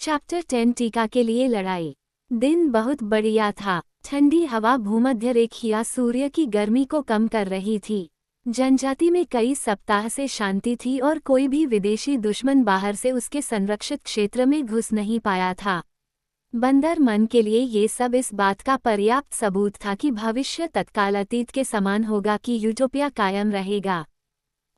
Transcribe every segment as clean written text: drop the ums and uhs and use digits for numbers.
Chapter 10 टीका के लिए लड़ाई। दिन बहुत बढ़िया था। ठंडी हवा भूमध्य रेखीय सूर्य की गर्मी को कम कर रही थी। जनजाति में कई सप्ताह से शांति थी और कोई भी विदेशी दुश्मन बाहर से उसके संरक्षित क्षेत्र में घुस नहीं पाया था। बंदर मन के लिए ये सब इस बात का पर्याप्त सबूत था कि भविष्य तत्काल अतीत के समान होगा कि यूटोपिया कायम रहेगा।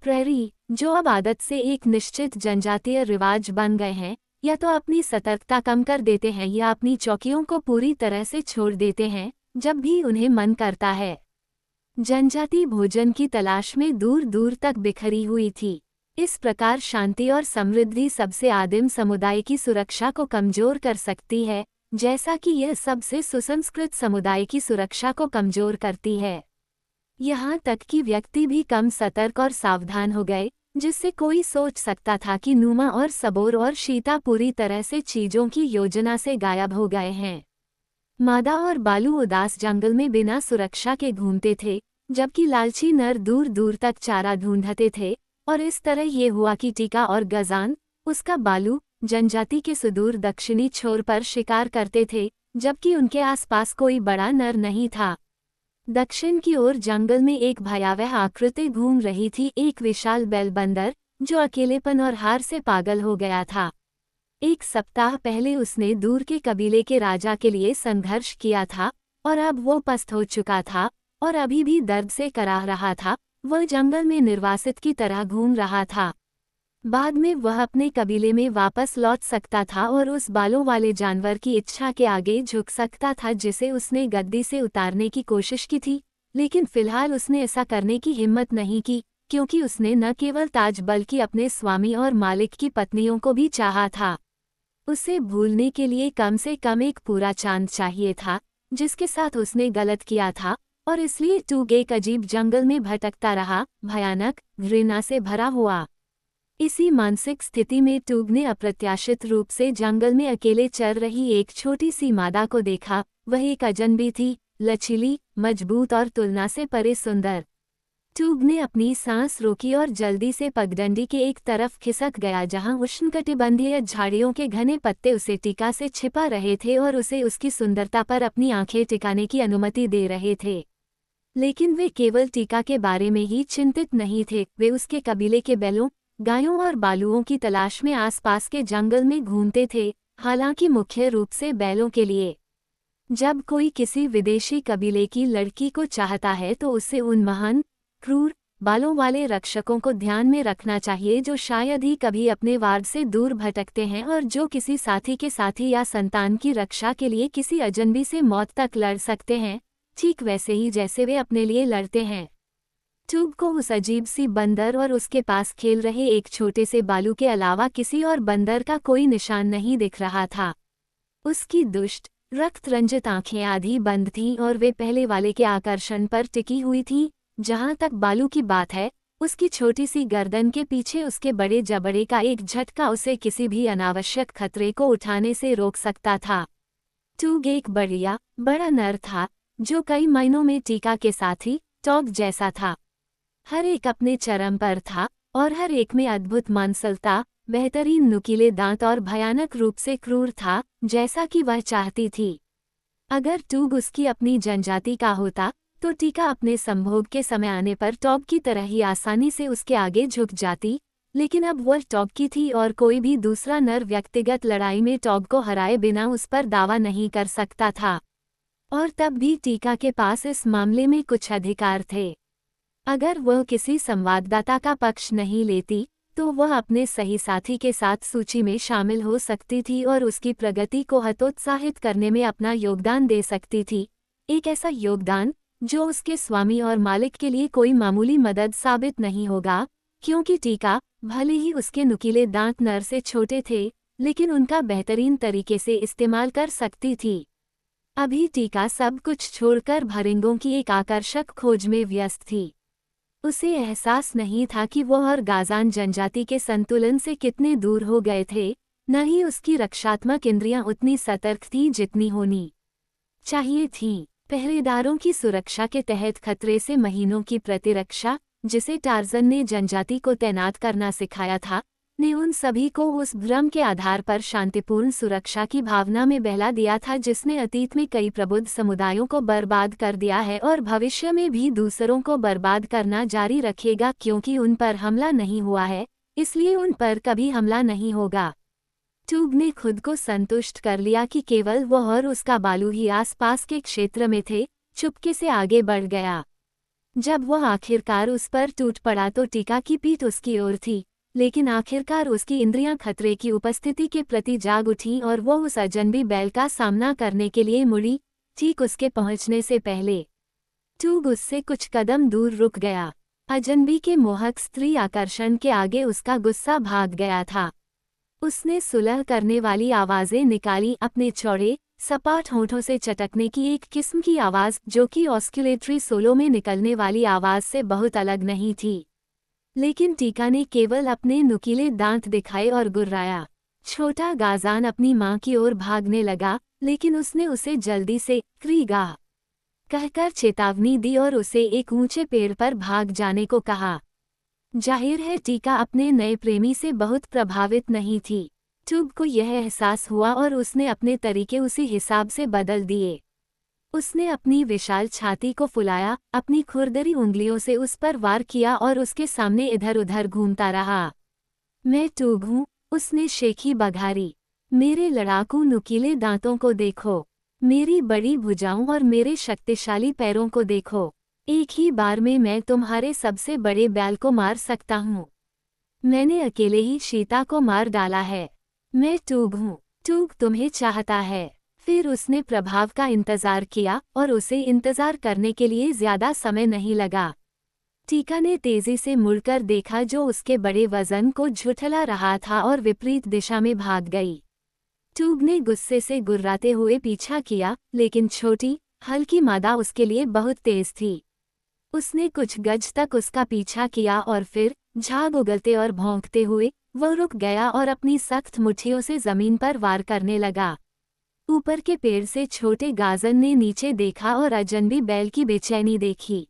प्रेरी, जो अब आदत से एक निश्चित जनजातीय रिवाज बन गए हैं, या तो अपनी सतर्कता कम कर देते हैं या अपनी चौकियों को पूरी तरह से छोड़ देते हैं जब भी उन्हें मन करता है। जनजाति भोजन की तलाश में दूर दूर तक बिखरी हुई थी। इस प्रकार शांति और समृद्धि सबसे आदिम समुदाय की सुरक्षा को कमजोर कर सकती है, जैसा कि यह सबसे सुसंस्कृत समुदाय की सुरक्षा को कमजोर करती है। यहाँ तक कि व्यक्ति भी कम सतर्क और सावधान हो गए, जिससे कोई सोच सकता था कि नुमा और सबोर और शीता पूरी तरह से चीजों की योजना से गायब हो गए हैं। मादा और बालू उदास जंगल में बिना सुरक्षा के घूमते थे, जबकि लालची नर दूर दूर तक चारा ढूंढते थे, और इस तरह ये हुआ कि टीका और गजान, उसका बालू, जनजाति के सुदूर दक्षिणी छोर पर शिकार करते थे, जबकि उनके आसपास कोई बड़ा नर नहीं था। दक्षिण की ओर जंगल में एक भयावह आकृति घूम रही थी, एक विशाल बैल बंदर, जो अकेलेपन और हार से पागल हो गया था। एक सप्ताह पहले उसने दूर के कबीले के राजा के लिए संघर्ष किया था, और अब वो पस्त हो चुका था और अभी भी दर्द से कराह रहा था। वह जंगल में निर्वासित की तरह घूम रहा था। बाद में वह अपने कबीले में वापस लौट सकता था और उस बालों वाले जानवर की इच्छा के आगे झुक सकता था जिसे उसने गद्दी से उतारने की कोशिश की थी, लेकिन फिलहाल उसने ऐसा करने की हिम्मत नहीं की, क्योंकि उसने न केवल ताज बल्कि अपने स्वामी और मालिक की पत्नियों को भी चाहा था। उसे भूलने के लिए कम से कम एक पूरा चांद चाहिए था, जिसके साथ उसने गलत किया था, और इसलिए टूग एक अजीब जंगल में भटकता रहा, भयानक, घृणा से भरा हुआ। इसी मानसिक स्थिति में टूग ने अप्रत्याशित रूप से जंगल में अकेले चर रही एक छोटी सी मादा को देखा। वह एक अजनबी थी, लचीली, मजबूत और तुलना से परे सुंदर। टूग ने अपनी सांस रोकी और जल्दी से पगडंडी के एक तरफ खिसक गया जहां उष्णकटिबंधीय झाड़ियों के घने पत्ते उसे टीका से छिपा रहे थे और उसे उसकी सुंदरता पर अपनी आंखें टिकाने की अनुमति दे रहे थे। लेकिन वे केवल टीका के बारे में ही चिंतित नहीं थे, वे उसके कबीले के बैलों, गायों और बालुओं की तलाश में आसपास के जंगल में घूमते थे, हालांकि मुख्य रूप से बैलों के लिए। जब कोई किसी विदेशी कबीले की लड़की को चाहता है तो उसे उन महान, क्रूर, बालों वाले रक्षकों को ध्यान में रखना चाहिए जो शायद ही कभी अपने वार्ड से दूर भटकते हैं और जो किसी साथी के साथी या संतान की रक्षा के लिए किसी अजनबी से मौत तक लड़ सकते हैं, ठीक वैसे ही जैसे वे अपने लिए लड़ते हैं। टूग को उस अजीब सी बंदर और उसके पास खेल रहे एक छोटे से बालू के अलावा किसी और बंदर का कोई निशान नहीं दिख रहा था। उसकी दुष्ट, रक्त रंजित आंखें आधी बंद थीं और वे पहले वाले के आकर्षण पर टिकी हुई थीं। जहां तक बालू की बात है, उसकी छोटी सी गर्दन के पीछे उसके बड़े जबड़े का एक झटका उसे किसी भी अनावश्यक खतरे को उठाने से रोक सकता था। टूग एक बड़ा नर था, जो कई मायनों में टीका के साथी, टॉग जैसा था। हर एक अपने चरम पर था, और हर एक में अद्भुत मांसलता, बेहतरीन नुकीले दांत और भयानक रूप से क्रूर था, जैसा कि वह चाहती थी। अगर टूग उसकी अपनी जनजाति का होता, तो टीका अपने संभोग के समय आने पर टॉग की तरह ही आसानी से उसके आगे झुक जाती, लेकिन अब वह टॉग की थी और कोई भी दूसरा नर व्यक्तिगत लड़ाई में टॉग को हराए बिना उस पर दावा नहीं कर सकता था। और तब भी टीका के पास इस मामले में कुछ अधिकार थे। अगर वह किसी संवाददाता का पक्ष नहीं लेती, तो वह अपने सही साथी के साथ सूची में शामिल हो सकती थी और उसकी प्रगति को हतोत्साहित करने में अपना योगदान दे सकती थी। एक ऐसा योगदान जो उसके स्वामी और मालिक के लिए कोई मामूली मदद साबित नहीं होगा, क्योंकि टीका, भले ही उसके नुकीले दांत नर से छोटे थे, लेकिन उनका बेहतरीन तरीके से इस्तेमाल कर सकती थी। अभी टीका सब कुछ छोड़कर भरिंगों की एक आकर्षक खोज में व्यस्त थी। उसे एहसास नहीं था कि वह और गाजान जनजाति के संतुलन से कितने दूर हो गए थे, न ही उसकी रक्षात्मक इंद्रियां उतनी सतर्क थीं जितनी होनी चाहिए थीं। पहरेदारों की सुरक्षा के तहत खतरे से महीनों की प्रतिरक्षा, जिसे टार्जन ने जनजाति को तैनात करना सिखाया था, ने उन सभी को उस भ्रम के आधार पर शांतिपूर्ण सुरक्षा की भावना में बहला दिया था जिसने अतीत में कई प्रबुद्ध समुदायों को बर्बाद कर दिया है और भविष्य में भी दूसरों को बर्बाद करना जारी रखेगा। क्योंकि उन पर हमला नहीं हुआ है, इसलिए उन पर कभी हमला नहीं होगा। ट्यूब ने खुद को संतुष्ट कर लिया कि केवल वह और उसका बालू ही आसपास के क्षेत्र में थे। चुपके से आगे बढ़ गया। जब वह आखिरकार उस पर टूट पड़ा तो टीका की पीठ उसकी ओर थी, लेकिन आखिरकार उसकी इंद्रियां खतरे की उपस्थिति के प्रति जाग उठीं और वह उस अजनबी बैल का सामना करने के लिए मुड़ी। ठीक उसके पहुंचने से पहले ट्यूब उससे कुछ कदम दूर रुक गया। अजनबी के मोहक स्त्री आकर्षण के आगे उसका गुस्सा भाग गया था। उसने सुलह करने वाली आवाजें निकाली, अपने चौड़े सपाट होंठों से चटकने की एक किस्म की आवाज जो कि ऑस्कुलेटरी सोलो में निकलने वाली आवाज से बहुत अलग नहीं थी। लेकिन टीका ने केवल अपने नुकीले दांत दिखाए और गुर्राया। छोटा गाजान अपनी मां की ओर भागने लगा, लेकिन उसने उसे जल्दी से क्रीगा कहकर चेतावनी दी और उसे एक ऊंचे पेड़ पर भाग जाने को कहा। जाहिर है टीका अपने नए प्रेमी से बहुत प्रभावित नहीं थी। ट्यूब को यह एहसास हुआ और उसने अपने तरीके उसी हिसाब से बदल दिए। उसने अपनी विशाल छाती को फुलाया, अपनी खुरदरी उंगलियों से उस पर वार किया और उसके सामने इधर उधर घूमता रहा। मैं ट्यूब हूँ, उसने शेखी बघारी। मेरे लड़ाकू नुकीले दांतों को देखो, मेरी बड़ी भुजाओं और मेरे शक्तिशाली पैरों को देखो। एक ही बार में मैं तुम्हारे सबसे बड़े बैल को मार सकता हूँ। मैंने अकेले ही शीता को मार डाला है। मैं ट्यूब हूँ, ट्यूब तुम्हें चाहता है। फिर उसने प्रभाव का इंतजार किया और उसे इंतजार करने के लिए ज्यादा समय नहीं लगा। टीका ने तेजी से मुड़कर देखा जो उसके बड़े वजन को झुठला रहा था और विपरीत दिशा में भाग गई। ट्यूब ने गुस्से से गुर्राते हुए पीछा किया, लेकिन छोटी हल्की मादा उसके लिए बहुत तेज थी। उसने कुछ गज तक उसका पीछा किया और फिर झाग उगलते और भौंकते हुए वह रुक गया और अपनी सख्त मुट्ठियों से जमीन पर वार करने लगा। ऊपर के पेड़ से छोटे गाजन ने नीचे देखा और अजनबी बैल की बेचैनी देखी।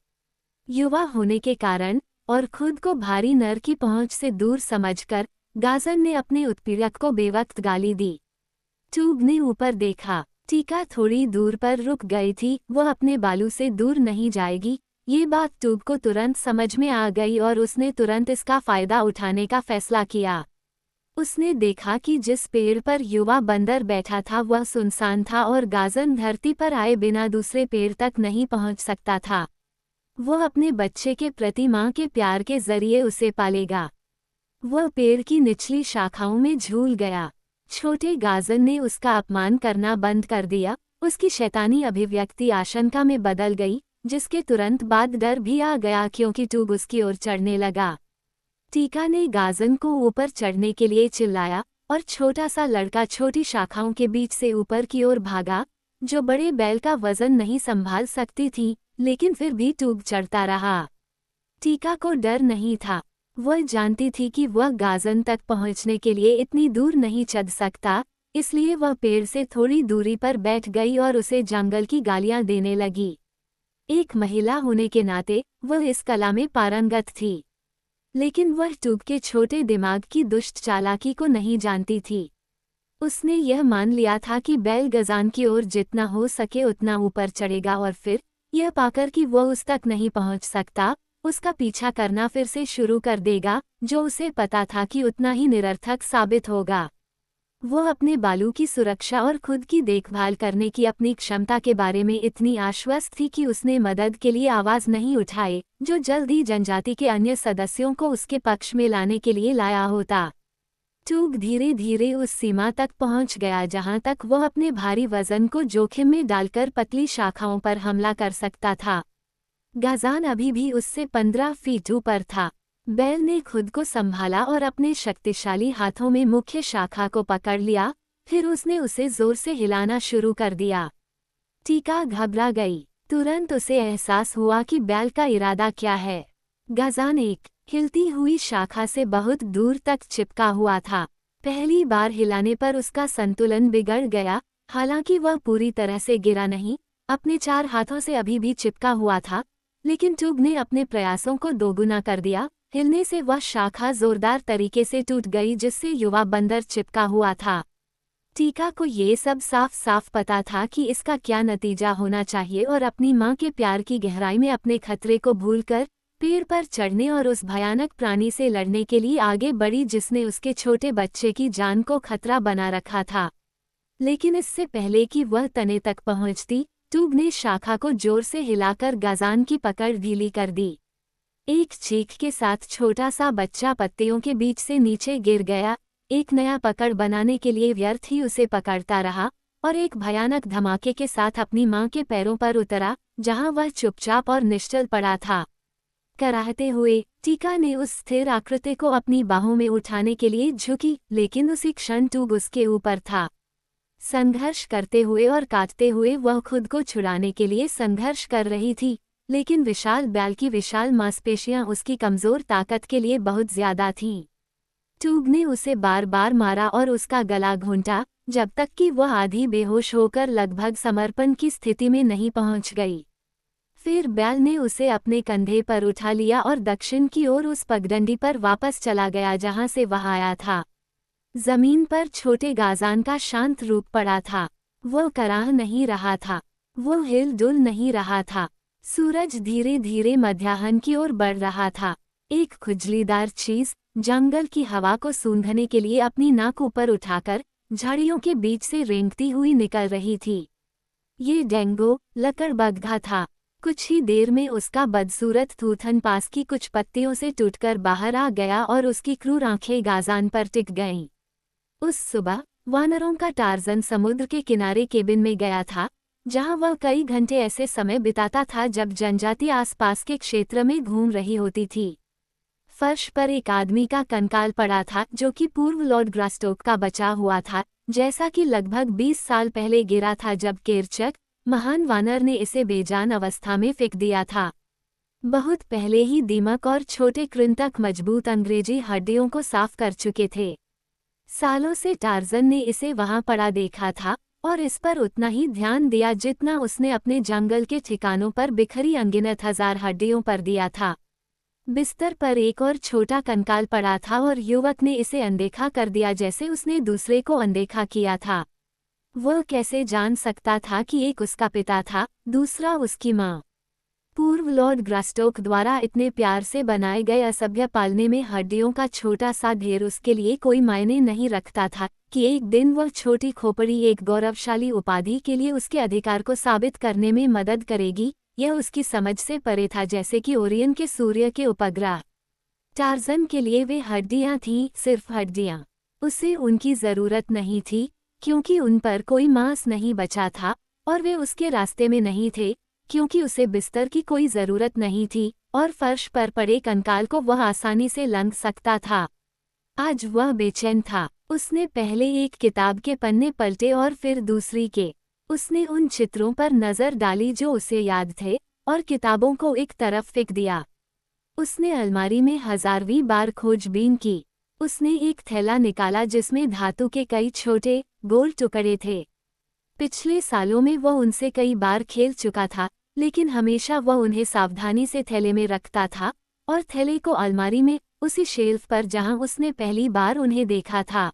युवा होने के कारण और खुद को भारी नर की पहुंच से दूर समझकर गाजन ने अपने उत्पीड़क को बेवक्त गाली दी। ट्यूब ने ऊपर देखा। टीका थोड़ी दूर पर रुक गई थी। वह अपने बालू से दूर नहीं जाएगी, ये बात ट्यूब को तुरंत समझ में आ गई और उसने तुरंत इसका फायदा उठाने का फैसला किया। उसने देखा कि जिस पेड़ पर युवा बंदर बैठा था वह सुनसान था और गाजन धरती पर आए बिना दूसरे पेड़ तक नहीं पहुंच सकता था। वह अपने बच्चे के प्रति मां के प्यार के जरिए उसे पालेगा। वह पेड़ की निचली शाखाओं में झूल गया। छोटे गाजन ने उसका अपमान करना बंद कर दिया। उसकी शैतानी अभिव्यक्ति आशंका में बदल गई, जिसके तुरंत बाद डर भी आ गया क्योंकि ट्यूब उसकी ओर चढ़ने लगा। टीका ने गाजन को ऊपर चढ़ने के लिए चिल्लाया और छोटा सा लड़का छोटी शाखाओं के बीच से ऊपर की ओर भागा, जो बड़े बैल का वजन नहीं संभाल सकती थी, लेकिन फिर भी ट्यूब चढ़ता रहा। टीका को डर नहीं था। वह जानती थी कि वह गाजन तक पहुंचने के लिए इतनी दूर नहीं चढ़ सकता, इसलिए वह पेड़ से थोड़ी दूरी पर बैठ गई और उसे जंगल की गालियां देने लगी। एक महिला होने के नाते वह इस कला में पारंगत थी, लेकिन वह ट्यूब के छोटे दिमाग की दुष्ट चालाकी को नहीं जानती थी। उसने यह मान लिया था कि बैल गजान की ओर जितना हो सके उतना ऊपर चढ़ेगा और फिर यह पाकर कि वह उस तक नहीं पहुंच सकता, उसका पीछा करना फिर से शुरू कर देगा, जो उसे पता था कि उतना ही निरर्थक साबित होगा। वह अपने बालू की सुरक्षा और खुद की देखभाल करने की अपनी क्षमता के बारे में इतनी आश्वस्त थी कि उसने मदद के लिए आवाज नहीं उठाई, जो जल्द ही जनजाति के अन्य सदस्यों को उसके पक्ष में लाने के लिए लाया होता। ट्यूब धीरे धीरे उस सीमा तक पहुंच गया जहां तक वह अपने भारी वजन को जोखिम में डालकर पतली शाखाओं पर हमला कर सकता था। गाजान अभी भी उससे 15 फीट ऊपर था। बैल ने खुद को संभाला और अपने शक्तिशाली हाथों में मुख्य शाखा को पकड़ लिया, फिर उसने उसे जोर से हिलाना शुरू कर दिया। टीका घबरा गई। तुरंत उसे एहसास हुआ कि बैल का इरादा क्या है। गाजान एक हिलती हुई शाखा से बहुत दूर तक चिपका हुआ था। पहली बार हिलाने पर उसका संतुलन बिगड़ गया, हालांकि वह पूरी तरह से गिरा नहीं, अपने 4 हाथों से अभी भी चिपका हुआ था, लेकिन ट्यूब ने अपने प्रयासों को दोगुना कर दिया। हिलने से वह शाखा जोरदार तरीके से टूट गई जिससे युवा बंदर चिपका हुआ था। टीका को ये सब साफ साफ पता था कि इसका क्या नतीजा होना चाहिए और अपनी माँ के प्यार की गहराई में अपने खतरे को भूलकर पेड़ पर चढ़ने और उस भयानक प्राणी से लड़ने के लिए आगे बढ़ी जिसने उसके छोटे बच्चे की जान को खतरा बना रखा था। लेकिन इससे पहले कि वह तने तक पहुंचती, टूब ने शाखा को जोर से हिलाकर गाजान की पकड़ ढीली कर दी। एक चीख के साथ छोटा सा बच्चा पत्तियों के बीच से नीचे गिर गया, एक नया पकड़ बनाने के लिए व्यर्थ ही उसे पकड़ता रहा और एक भयानक धमाके के साथ अपनी माँ के पैरों पर उतरा, जहाँ वह चुपचाप और निश्चल पड़ा था। कराहते हुए टीका ने उस स्थिर आकृति को अपनी बाहों में उठाने के लिए झुकी, लेकिन उसी क्षण टूब उसके ऊपर था। संघर्ष करते हुए और काटते हुए वह खुद को छुड़ाने के लिए संघर्ष कर रही थी, लेकिन विशाल बैल की विशाल मांसपेशियां उसकी कमजोर ताकत के लिए बहुत ज्यादा थीं। टूब ने उसे बार बार मारा और उसका गला घोंटा, जब तक कि वह आधी बेहोश होकर लगभग समर्पण की स्थिति में नहीं पहुंच गई। फिर बैल ने उसे अपने कंधे पर उठा लिया और दक्षिण की ओर उस पगडंडी पर वापस चला गया जहां से वह आया था। जमीन पर छोटे गाजान का शांत रूप पड़ा था। वो कराह नहीं रहा था, वो हिल डुल नहीं रहा था। सूरज धीरे धीरे मध्याह्न की ओर बढ़ रहा था। एक खुजलीदार चीज जंगल की हवा को सूंघने के लिए अपनी नाक ऊपर उठाकर झाड़ियों के बीच से रेंगती हुई निकल रही थी। ये डेंगो लकड़बग्घा था। कुछ ही देर में उसका बदसूरत थूथन पास की कुछ पत्तियों से टूटकर बाहर आ गया और उसकी क्रूर आंखें गाजान पर टिक गईं। उस सुबह वानरों का टार्जन समुद्र के किनारे केबिन में गया था, जहां वह कई घंटे ऐसे समय बिताता था जब जनजाति आसपास के क्षेत्र में घूम रही होती थी। फर्श पर एक आदमी का कंकाल पड़ा था जो कि पूर्व लॉर्ड ग्रास्टोक का बचा हुआ था, जैसा कि लगभग 20 साल पहले गिरा था जब केरचक महान वानर ने इसे बेजान अवस्था में फेंक दिया था। बहुत पहले ही दीमक और छोटे कृंतक मजबूत अंग्रेजी हड्डियों को साफ कर चुके थे। सालों से टार्जन ने इसे वहां पड़ा देखा था और इस पर उतना ही ध्यान दिया जितना उसने अपने जंगल के ठिकानों पर बिखरी अनगिनत हजार हड्डियों पर दिया था। बिस्तर पर एक और छोटा कंकाल पड़ा था और युवक ने इसे अनदेखा कर दिया जैसे उसने दूसरे को अनदेखा किया था। वह कैसे जान सकता था कि एक उसका पिता था, दूसरा उसकी माँ। पूर्व लॉर्ड ग्रास्टोक द्वारा इतने प्यार से बनाए गए असभ्य पालने में हड्डियों का छोटा सा ढेर उसके लिए कोई मायने नहीं रखता था कि एक दिन वह छोटी खोपड़ी एक गौरवशाली उपाधि के लिए उसके अधिकार को साबित करने में मदद करेगी। यह उसकी समझ से परे था, जैसे कि ओरियन के सूर्य के उपग्रह। टार्जन के लिए वे हड्डियां थीं, सिर्फ हड्डियां। उसे उनकी जरूरत नहीं थी क्योंकि उन पर कोई मांस नहीं बचा था और वे उसके रास्ते में नहीं थे क्योंकि उसे बिस्तर की कोई जरूरत नहीं थी और फर्श पर पड़े कंकाल को वह आसानी से लंघ सकता था। आज वह बेचैन था। उसने पहले एक किताब के पन्ने पलटे और फिर दूसरी के। उसने उन चित्रों पर नजर डाली जो उसे याद थे और किताबों को एक तरफ फेंक दिया। उसने अलमारी में हजारवीं बार खोजबीन की। उसने एक थैला निकाला जिसमें धातु के कई छोटे गोल टुकड़े थे। पिछले सालों में वह उनसे कई बार खेल चुका था, लेकिन हमेशा वह उन्हें सावधानी से थैले में रखता था और थैले को अलमारी में उसी शेल्फ पर जहां उसने पहली बार उन्हें देखा था।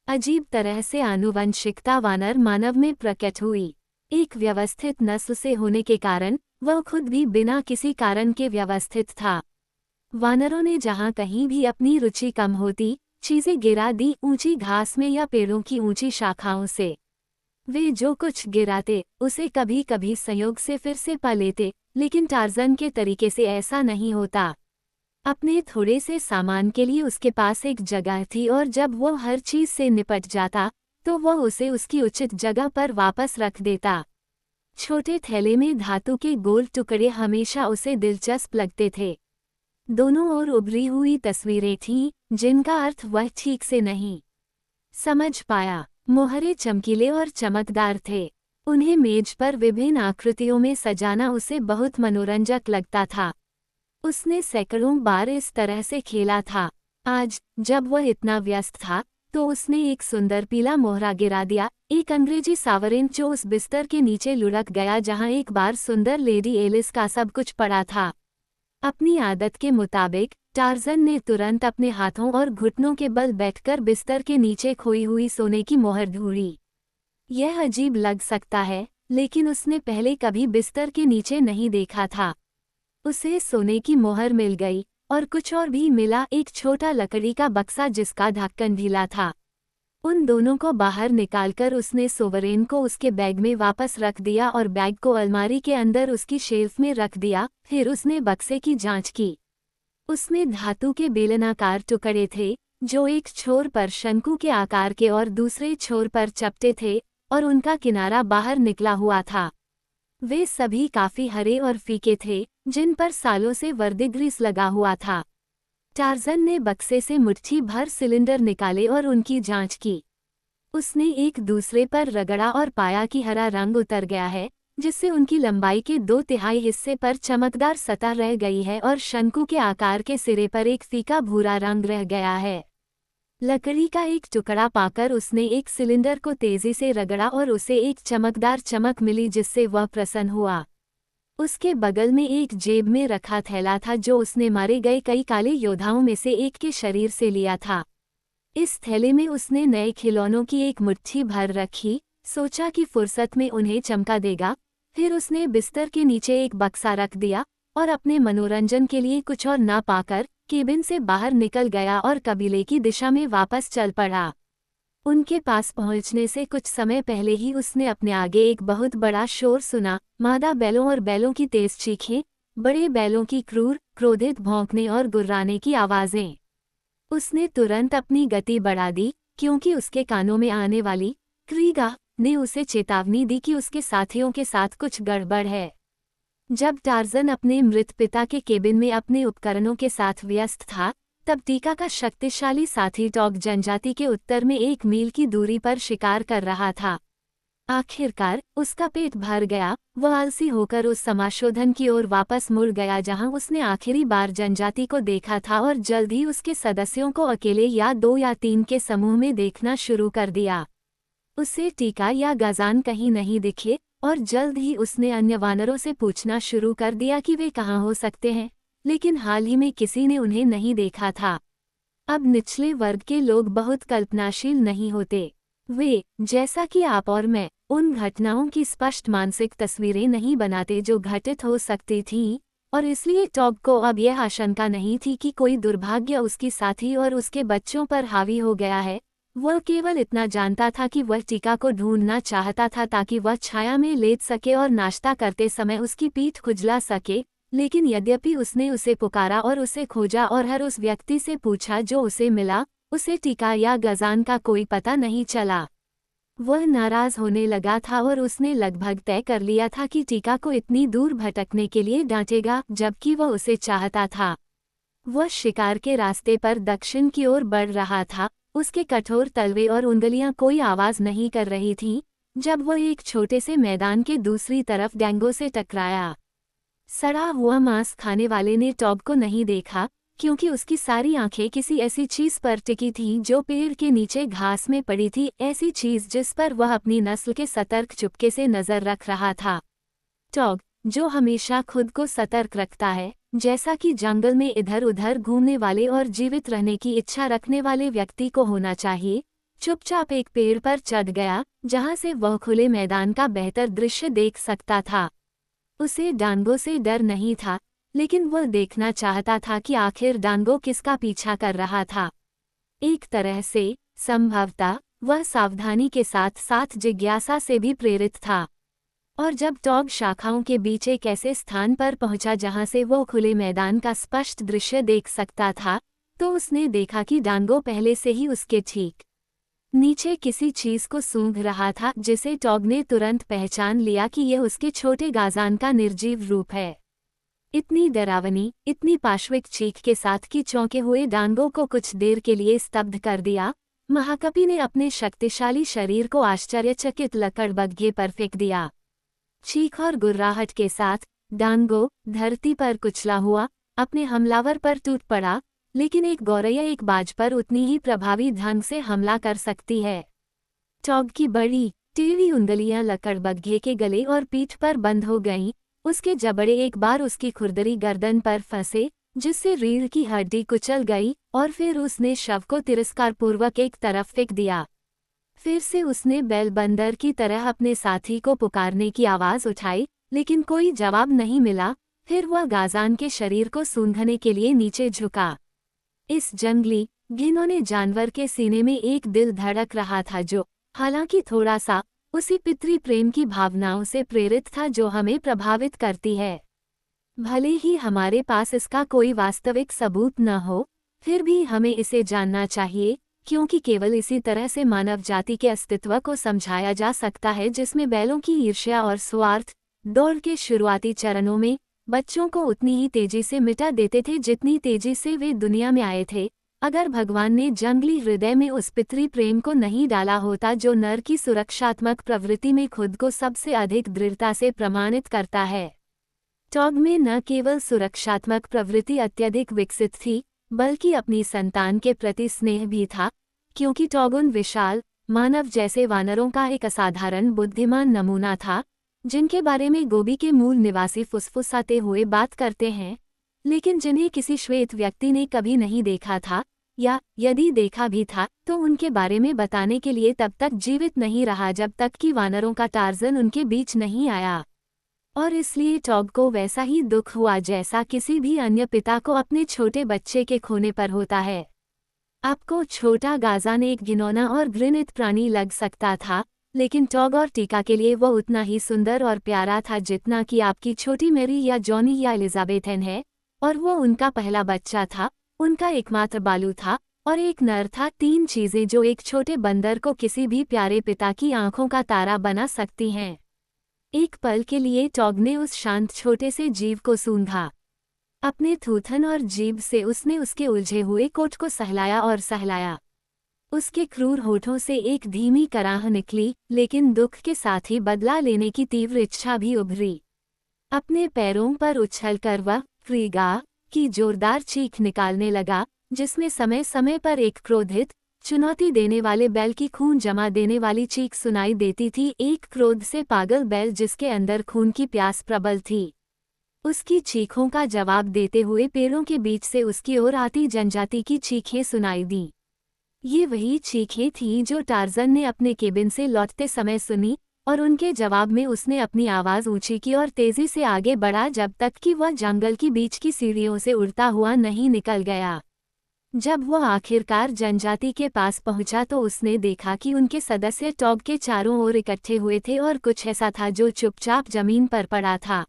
अजीब तरह से आनुवंशिकता वानर मानव में प्रकट हुई। एक व्यवस्थित नस्ल से होने के कारण वह खुद भी बिना किसी कारण के व्यवस्थित था। वानरों ने जहां कहीं भी अपनी रुचि कम होती, चीजें गिरा दी, ऊंची घास में या पेड़ों की ऊंची शाखाओं से। वे जो कुछ गिराते उसे कभी कभी संयोग से फिर से पा लेते, लेकिन टार्जन के तरीके से ऐसा नहीं होता। अपने थोड़े से सामान के लिए उसके पास एक जगह थी और जब वह हर चीज से निपट जाता तो वह उसे उसकी उचित जगह पर वापस रख देता। छोटे थैले में धातु के गोल टुकड़े हमेशा उसे दिलचस्प लगते थे। दोनों ओर उभरी हुई तस्वीरें थीं जिनका अर्थ वह ठीक से नहीं समझ पाया। मोहरे चमकीले और चमकदार थे। उन्हें मेज पर विभिन्न आकृतियों में सजाना उसे बहुत मनोरंजक लगता था। उसने सैकड़ों बार इस तरह से खेला था। आज जब वह इतना व्यस्त था तो उसने एक सुंदर पीला मोहरा गिरा दिया, एक अंग्रेजी सावरेन जो उस बिस्तर के नीचे लुढ़क गया जहां एक बार सुंदर लेडी एलिस का सब कुछ पड़ा था। अपनी आदत के मुताबिक टार्जन ने तुरंत अपने हाथों और घुटनों के बल बैठकर बिस्तर के नीचे खोई हुई सोने की मोहर ढूंढी। यह अजीब लग सकता है, लेकिन उसने पहले कभी बिस्तर के नीचे नहीं देखा था। उसे सोने की मोहर मिल गई, और कुछ और भी मिला, एक छोटा लकड़ी का बक्सा जिसका ढक्कन ढीला था। उन दोनों को बाहर निकालकर उसने सोवरेन को उसके बैग में वापस रख दिया और बैग को अलमारी के अंदर उसकी शेल्फ में रख दिया। फिर उसने बक्से की जांच की। उसमें धातु के बेलनाकार टुकड़े थे, जो एक छोर पर शंकु के आकार के और दूसरे छोर पर चपटे थे, और उनका किनारा बाहर निकला हुआ था। वे सभी काफी हरे और फीके थे, जिन पर सालों से वर्दिग्रीस लगा हुआ था। टार्जन ने बक्से से मुट्ठी भर सिलेंडर निकाले और उनकी जांच की। उसने एक दूसरे पर रगड़ा और पाया कि हरा रंग उतर गया है, जिससे उनकी लंबाई के 2/3 हिस्से पर चमकदार सतह रह गई है और शंकु के आकार के सिरे पर एक फीका भूरा रंग रह गया है। लकड़ी का एक टुकड़ा पाकर उसने एक सिलेंडर को तेजी से रगड़ा और उसे एक चमकदार चमक मिली, जिससे वह प्रसन्न हुआ। उसके बगल में एक जेब में रखा थैला था जो उसने मारे गए कई काले योद्धाओं में से एक के शरीर से लिया था। इस थैले में उसने नए खिलौनों की एक मुट्ठी भर रखी, सोचा कि फुर्सत में उन्हें चमका देगा। फिर उसने बिस्तर के नीचे एक बक्सा रख दिया और अपने मनोरंजन के लिए कुछ और ना पाकर केबिन से बाहर निकल गया और कबीले की दिशा में वापस चल पड़ा। उनके पास पहुंचने से कुछ समय पहले ही उसने अपने आगे एक बहुत बड़ा शोर सुना, मादा बैलों और बैलों की तेज चीखें, बड़े बैलों की क्रूर, क्रोधित भौंकने और गुर्राने की आवाजें। उसने तुरंत अपनी गति बढ़ा दी, क्योंकि उसके कानों में आने वाली क्रीगा ने उसे चेतावनी दी कि उसके साथियों के साथ कुछ गड़बड़ है। जब टार्जन अपने मृत पिता के केबिन में अपने उपकरणों के साथ व्यस्त था, तब टीका का शक्तिशाली साथी टॉग जनजाति के उत्तर में 1 मील की दूरी पर शिकार कर रहा था। आखिरकार उसका पेट भर गया। वह आलसी होकर उस समाशोधन की ओर वापस मुड़ गया जहां उसने आखिरी बार जनजाति को देखा था, और जल्द ही उसके सदस्यों को अकेले या 2 या 3 के समूह में देखना शुरू कर दिया। उसे टीका या गजान कहीं नहीं दिखे, और जल्द ही उसने अन्य वानरों से पूछना शुरू कर दिया कि वे कहाँ हो सकते हैं, लेकिन हाल ही में किसी ने उन्हें नहीं देखा था। अब निचले वर्ग के लोग बहुत कल्पनाशील नहीं होते। वे, जैसा कि आप और मैं, उन घटनाओं की स्पष्ट मानसिक तस्वीरें नहीं बनाते जो घटित हो सकती थीं, और इसलिए टॉग को अब यह आशंका नहीं थी कि कोई दुर्भाग्य उसकी साथी और उसके बच्चों पर हावी हो गया है। वह केवल इतना जानता था कि वह टीका को ढूंढना चाहता था ताकि वह छाया में लेट सके और नाश्ता करते समय उसकी पीठ खुजला सके। लेकिन यद्यपि उसने उसे पुकारा और उसे खोजा और हर उस व्यक्ति से पूछा जो उसे मिला, उसे टीका या गजान का कोई पता नहीं चला। वह नाराज होने लगा था और उसने लगभग तय कर लिया था कि टीका को इतनी दूर भटकने के लिए डांटेगा, जबकि वह उसे चाहता था। वह शिकार के रास्ते पर दक्षिण की ओर बढ़ रहा था। उसके कठोर तलवे और उंगलियां कोई आवाज नहीं कर रही थीं, जब वह एक छोटे से मैदान के दूसरी तरफ डैंगो से टकराया। सड़ा हुआ मांस खाने वाले ने टॉग को नहीं देखा, क्योंकि उसकी सारी आंखें किसी ऐसी चीज पर टिकी थीं जो पेड़ के नीचे घास में पड़ी थी, ऐसी चीज जिस पर वह अपनी नस्ल के सतर्क चुपके से नजर रख रहा था। टॉग, जो हमेशा खुद को सतर्क रखता है, जैसा कि जंगल में इधर उधर घूमने वाले और जीवित रहने की इच्छा रखने वाले व्यक्ति को होना चाहिए, चुपचाप एक पेड़ पर चढ़ गया, जहां से वह खुले मैदान का बेहतर दृश्य देख सकता था। उसे डांगो से डर नहीं था, लेकिन वह देखना चाहता था कि आखिर डांगो किसका पीछा कर रहा था। एक तरह से, संभवतः, वह सावधानी के साथ साथ जिज्ञासा से भी प्रेरित था। और जब टॉग शाखाओं के बीच एक ऐसे स्थान पर पहुंचा जहां से वो खुले मैदान का स्पष्ट दृश्य देख सकता था, तो उसने देखा कि डांगो पहले से ही उसके ठीक नीचे किसी चीज को सूंघ रहा था, जिसे टॉग ने तुरंत पहचान लिया कि यह उसके छोटे गाजान का निर्जीव रूप है। इतनी डरावनी, इतनी पाश्विक चीख के साथ कि चौंके हुए डांगो को कुछ देर के लिए स्तब्ध कर दिया। महाकपि ने अपने शक्तिशाली शरीर को आश्चर्यचकित लकड़बग्घे पर फेंक दिया। चीख और गुर्राहट के साथ डांगो धरती पर कुचला हुआ अपने हमलावर पर टूट पड़ा, लेकिन एक गौरैया एक बाज पर उतनी ही प्रभावी ढंग से हमला कर सकती है। टॉग की बड़ी टेढ़ी उंगलियां लकड़बग्घे के गले और पीठ पर बंद हो गईं। उसके जबड़े एक बार उसकी खुरदरी गर्दन पर फंसे, जिससे रीढ़ की हड्डी कुचल गई और फिर उसने शव को तिरस्कारपूर्वक एक तरफ फेंक दिया। फिर से उसने बैल बंदर की तरह अपने साथी को पुकारने की आवाज उठाई, लेकिन कोई जवाब नहीं मिला। फिर वह गाजान के शरीर को सूंघने के लिए नीचे झुका। इस जंगली घिनौने जानवर के सीने में एक दिल धड़क रहा था जो, हालांकि थोड़ा सा, उसी पितृ प्रेम की भावनाओं से प्रेरित था जो हमें प्रभावित करती है। भले ही हमारे पास इसका कोई वास्तविक सबूत न हो, फिर भी हमें इसे जानना चाहिए, क्योंकि केवल इसी तरह से मानव जाति के अस्तित्व को समझाया जा सकता है, जिसमें बैलों की ईर्ष्या और स्वार्थ दौड़ के शुरुआती चरणों में बच्चों को उतनी ही तेजी से मिटा देते थे जितनी तेजी से वे दुनिया में आए थे। अगर भगवान ने जंगली हृदय में उस पितृ प्रेम को नहीं डाला होता जो नर की सुरक्षात्मक प्रवृत्ति में खुद को सबसे अधिक दृढ़ता से प्रमाणित करता है। टॉग में न केवल सुरक्षात्मक प्रवृत्ति अत्यधिक विकसित थी, बल्कि अपनी संतान के प्रति स्नेह भी था, क्योंकि टॉग उन विशाल मानव जैसे वानरों का एक असाधारण बुद्धिमान नमूना था, जिनके बारे में गोबी के मूल निवासी फुसफुसाते हुए बात करते हैं, लेकिन जिन्हें किसी श्वेत व्यक्ति ने कभी नहीं देखा था, या यदि देखा भी था तो उनके बारे में बताने के लिए तब तक जीवित नहीं रहा जब तक कि वानरों का टार्जन उनके बीच नहीं आया। और इसलिए टॉग को वैसा ही दुख हुआ जैसा किसी भी अन्य पिता को अपने छोटे बच्चे के खोने पर होता है। आपको छोटा गाजान एक घिनौना और घृणित प्राणी लग सकता था, लेकिन टॉग और टीका के लिए वो उतना ही सुंदर और प्यारा था जितना कि आपकी छोटी मेरी या जॉनी या एलिजाबेथन है, और वो उनका पहला बच्चा था, उनका एकमात्र बालू था, और एक नर था। 3 चीजें जो एक छोटे बंदर को किसी भी प्यारे पिता की आंखों का तारा बना सकती हैं। एक पल के लिए टॉग ने उस शांत छोटे से जीव को सूंघा। अपने थूथन और जीभ से उसने उसके उलझे हुए कोट को सहलाया और सहलाया। उसके क्रूर होठों से एक धीमी कराह निकली, लेकिन दुख के साथ ही बदला लेने की तीव्र इच्छा भी उभरी। अपने पैरों पर उछलकर वह फ्रीगा की जोरदार चीख निकालने लगा, जिसमें समय समय पर एक क्रोधित, चुनौती देने वाले बैल की खून जमा देने वाली चीख सुनाई देती थी, एक क्रोध से पागल बैल जिसके अंदर खून की प्यास प्रबल थी। उसकी चीखों का जवाब देते हुए पेड़ों के बीच से उसकी ओर आती जनजाति की चीखें सुनाई दी। ये वही चीखें थीं जो टार्जन ने अपने केबिन से लौटते समय सुनी, और उनके जवाब में उसने अपनी आवाज़ ऊंची की और तेजी से आगे बढ़ा जब तक कि वह जंगल की बीच की सीढ़ियों से उड़ता हुआ नहीं निकल गया। जब वह आखिरकार जनजाति के पास पहुंचा तो उसने देखा कि उनके सदस्य टॉग के चारों ओर इकट्ठे हुए थे और कुछ ऐसा था जो चुपचाप जमीन पर पड़ा था।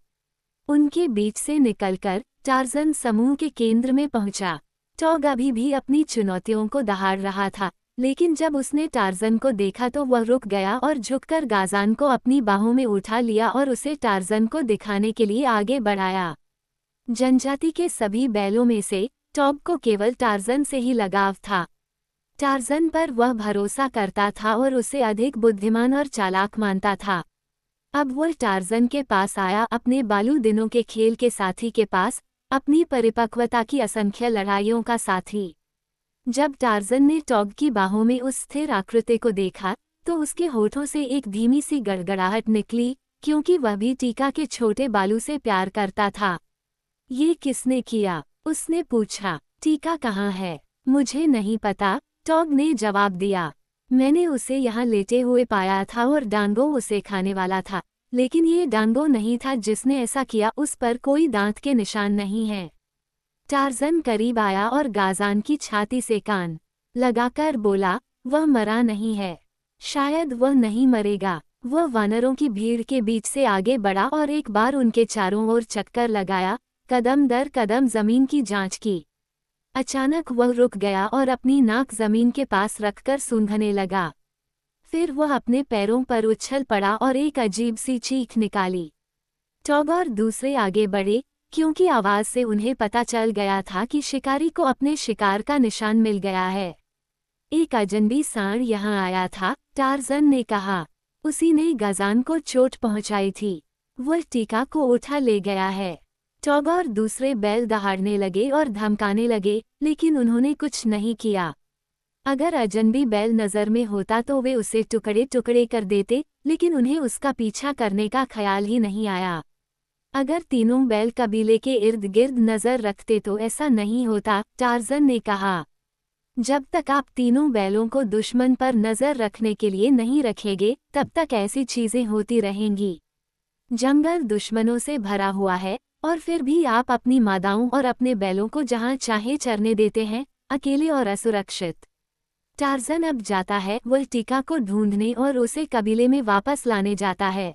उनके बीच से निकलकर टार्जन समूह के केंद्र में पहुंचा। टॉग अभी भी अपनी चुनौतियों को दहाड़ रहा था, लेकिन जब उसने टार्जन को देखा तो वह रुक गया और झुककर गाजान को अपनी बाहों में उठा लिया और उसे टार्जन को दिखाने के लिए आगे बढ़ाया। जनजाति के सभी बैलों में से टॉग को केवल टार्जन से ही लगाव था। टार्जन पर वह भरोसा करता था और उसे अधिक बुद्धिमान और चालाक मानता था। अब वह टार्जन के पास आया, अपने बालू दिनों के खेल के साथी के पास, अपनी परिपक्वता की असंख्य लड़ाइयों का साथी। जब टार्जन ने टॉग की बाहों में उस स्थिर आकृति को देखा तो उसके होठों से एक धीमी सी गड़गड़ाहट निकली, क्योंकि वह भी टीका के छोटे बालू से प्यार करता था। ये किसने किया? उसने पूछा। टीका कहाँ है? मुझे नहीं पता, टॉग ने जवाब दिया। मैंने उसे यहाँ लेटे हुए पाया था और डांगो उसे खाने वाला था, लेकिन ये डांगो नहीं था जिसने ऐसा किया, उस पर कोई दांत के निशान नहीं है। टार्जन करीब आया और गाजान की छाती से कान लगाकर बोला, वह मरा नहीं है। शायद वह नहीं मरेगा। वह वानरों की भीड़ के बीच से आगे बढ़ा और एक बार उनके चारों ओर चक्कर लगाया, कदम दर कदम जमीन की जांच की। अचानक वह रुक गया और अपनी नाक जमीन के पास रखकर सूंघने लगा। फिर वह अपने पैरों पर उछल पड़ा और एक अजीब सी चीख निकाली। टॉग और दूसरे आगे बढ़े, क्योंकि आवाज से उन्हें पता चल गया था कि शिकारी को अपने शिकार का निशान मिल गया है। एक अजनबी सांड यहाँ आया था, टार्जन ने कहा। उसी ने गाजान को चोट पहुंचाई थी। वह टीका को उठा ले गया है। टॉग और दूसरे बैल दहाड़ने लगे और धमकाने लगे, लेकिन उन्होंने कुछ नहीं किया। अगर अजनबी बैल नज़र में होता तो वे उसे टुकड़े टुकड़े कर देते, लेकिन उन्हें उसका पीछा करने का ख्याल ही नहीं आया। अगर तीनों बैल कबीले के इर्द गिर्द नजर रखते तो ऐसा नहीं होता, टार्ज़न ने कहा। जब तक आप तीनों बैलों को दुश्मन पर नजर रखने के लिए नहीं रखेंगे, तब तक ऐसी चीजें होती रहेंगी। जंगल दुश्मनों से भरा हुआ है, और फिर भी आप अपनी मादाओं और अपने बैलों को जहां चाहे चरने देते हैं, अकेले और असुरक्षित। टार्ज़न अब जाता है, वह टीका को ढूंढने और उसे कबीले में वापस लाने जाता है।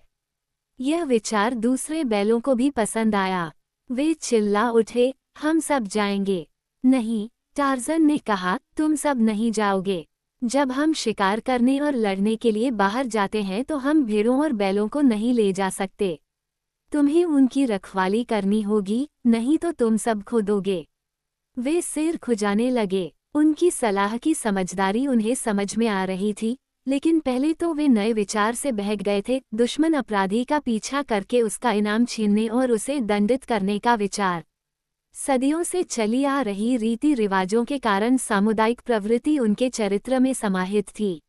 यह विचार दूसरे बैलों को भी पसंद आया। वे चिल्ला उठे, हम सब जाएंगे। नहीं, टार्ज़न ने कहा, तुम सब नहीं जाओगे। जब हम शिकार करने और लड़ने के लिए बाहर जाते हैं तो हम भेड़ों और बैलों को नहीं ले जा सकते। तुम्हें उनकी रखवाली करनी होगी, नहीं तो तुम सब खो दोगे। वे सिर खुजाने लगे। उनकी सलाह की समझदारी उन्हें समझ में आ रही थी, लेकिन पहले तो वे नए विचार से बहक गए थे। दुश्मन अपराधी का पीछा करके उसका इनाम छीनने और उसे दंडित करने का विचार। सदियों से चली आ रही रीति रिवाजों के कारण सामुदायिक प्रवृत्ति उनके चरित्र में समाहित थी।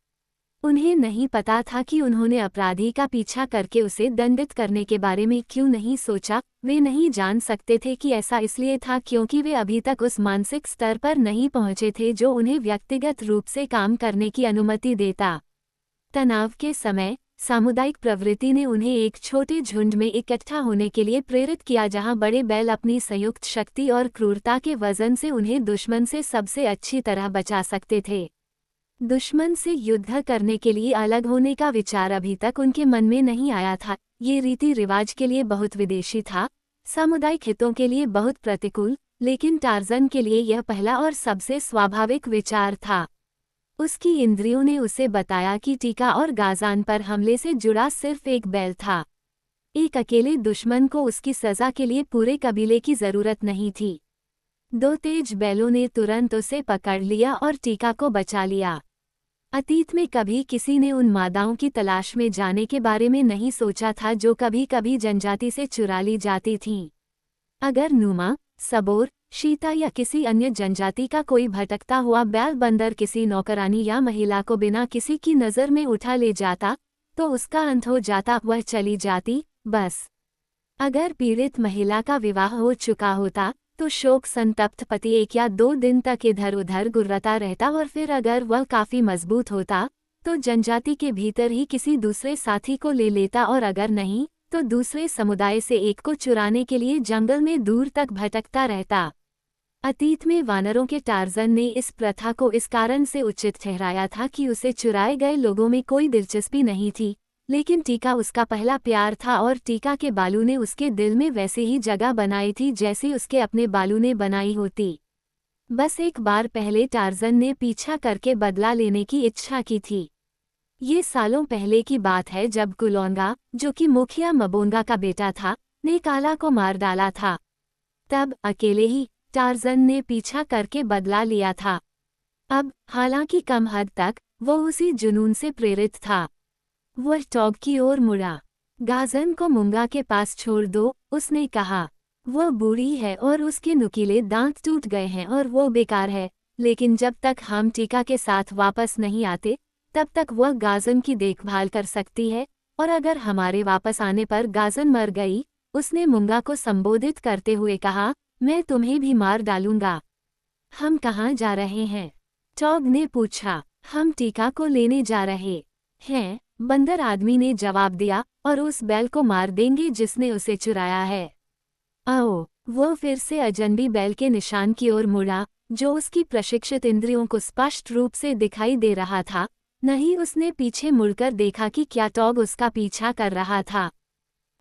उन्हें नहीं पता था कि उन्होंने अपराधी का पीछा करके उसे दंडित करने के बारे में क्यों नहीं सोचा। वे नहीं जान सकते थे कि ऐसा इसलिए था क्योंकि वे अभी तक उस मानसिक स्तर पर नहीं पहुंचे थे जो उन्हें व्यक्तिगत रूप से काम करने की अनुमति देता। तनाव के समय सामुदायिक प्रवृत्ति ने उन्हें एक छोटे झुंड में इकट्ठा होने के लिए प्रेरित किया, जहां बड़े बैल अपनी संयुक्त शक्ति और क्रूरता के वजन से उन्हें दुश्मन से सबसे अच्छी तरह बचा सकते थे। दुश्मन से युद्ध करने के लिए अलग होने का विचार अभी तक उनके मन में नहीं आया था। ये रीति रिवाज के लिए बहुत विदेशी था, सामुदायिक हितों के लिए बहुत प्रतिकूल, लेकिन टार्ज़न के लिए यह पहला और सबसे स्वाभाविक विचार था। उसकी इंद्रियों ने उसे बताया कि टीका और गाज़ान पर हमले से जुड़ा सिर्फ एक बैल था। एक अकेले दुश्मन को उसकी सजा के लिए पूरे कबीले की जरूरत नहीं थी। 2 तेज बैलों ने तुरंत उसे पकड़ लिया और टीका को बचा लिया। अतीत में कभी किसी ने उन मादाओं की तलाश में जाने के बारे में नहीं सोचा था जो कभी कभी जनजाति से चुरा ली जाती थीं। अगर नुमा, सबोर, शीता या किसी अन्य जनजाति का कोई भटकता हुआ बैल बंदर किसी नौकरानी या महिला को बिना किसी की नज़र में उठा ले जाता, तो उसका अंत हो जाता, वह चली जाती, बस। अगर पीड़ित महिला का विवाह हो चुका होता तो शोक संतप्त पति 1 या 2 दिन तक इधर उधर गुर्राता रहता, और फिर अगर वह काफी मजबूत होता तो जनजाति के भीतर ही किसी दूसरे साथी को ले लेता, और अगर नहीं तो दूसरे समुदाय से एक को चुराने के लिए जंगल में दूर तक भटकता रहता। अतीत में वानरों के टार्ज़न ने इस प्रथा को इस कारण से उचित ठहराया था कि उसे चुराए गए लोगों में कोई दिलचस्पी नहीं थी, लेकिन टीका उसका पहला प्यार था और टीका के बालू ने उसके दिल में वैसे ही जगह बनाई थी जैसी उसके अपने बालू ने बनाई होती। बस एक बार पहले टार्ज़न ने पीछा करके बदला लेने की इच्छा की थी। ये सालों पहले की बात है जब कुलोंगा, जो कि मुखिया मबोंगा का बेटा था, ने काला को मार डाला था। तब अकेले ही टार्ज़न ने पीछा करके बदला लिया था। अब हालांकि कम हद तक वो उसी जुनून से प्रेरित था। वह टॉग की ओर मुड़ा। गाज़न को मुंगा के पास छोड़ दो, उसने कहा। वह बूढ़ी है और उसके नुकीले दांत टूट गए हैं और वो बेकार है, लेकिन जब तक हम टीका के साथ वापस नहीं आते तब तक वह गाज़न की देखभाल कर सकती है, और अगर हमारे वापस आने पर गाज़न मर गई, उसने मुंगा को संबोधित करते हुए कहा, मैं तुम्हें भी मार डालूंगा। हम कहाँ जा रहे हैं? टॉग ने पूछा। हम टीका को लेने जा रहे हैं, बंदर आदमी ने जवाब दिया, और उस बैल को मार देंगे जिसने उसे चुराया है। आओ, वो फिर से अजनबी बैल के निशान की ओर मुड़ा, जो उसकी प्रशिक्षित इंद्रियों को स्पष्ट रूप से दिखाई दे रहा था। नहीं, उसने पीछे मुड़कर देखा कि क्या टॉग उसका पीछा कर रहा था।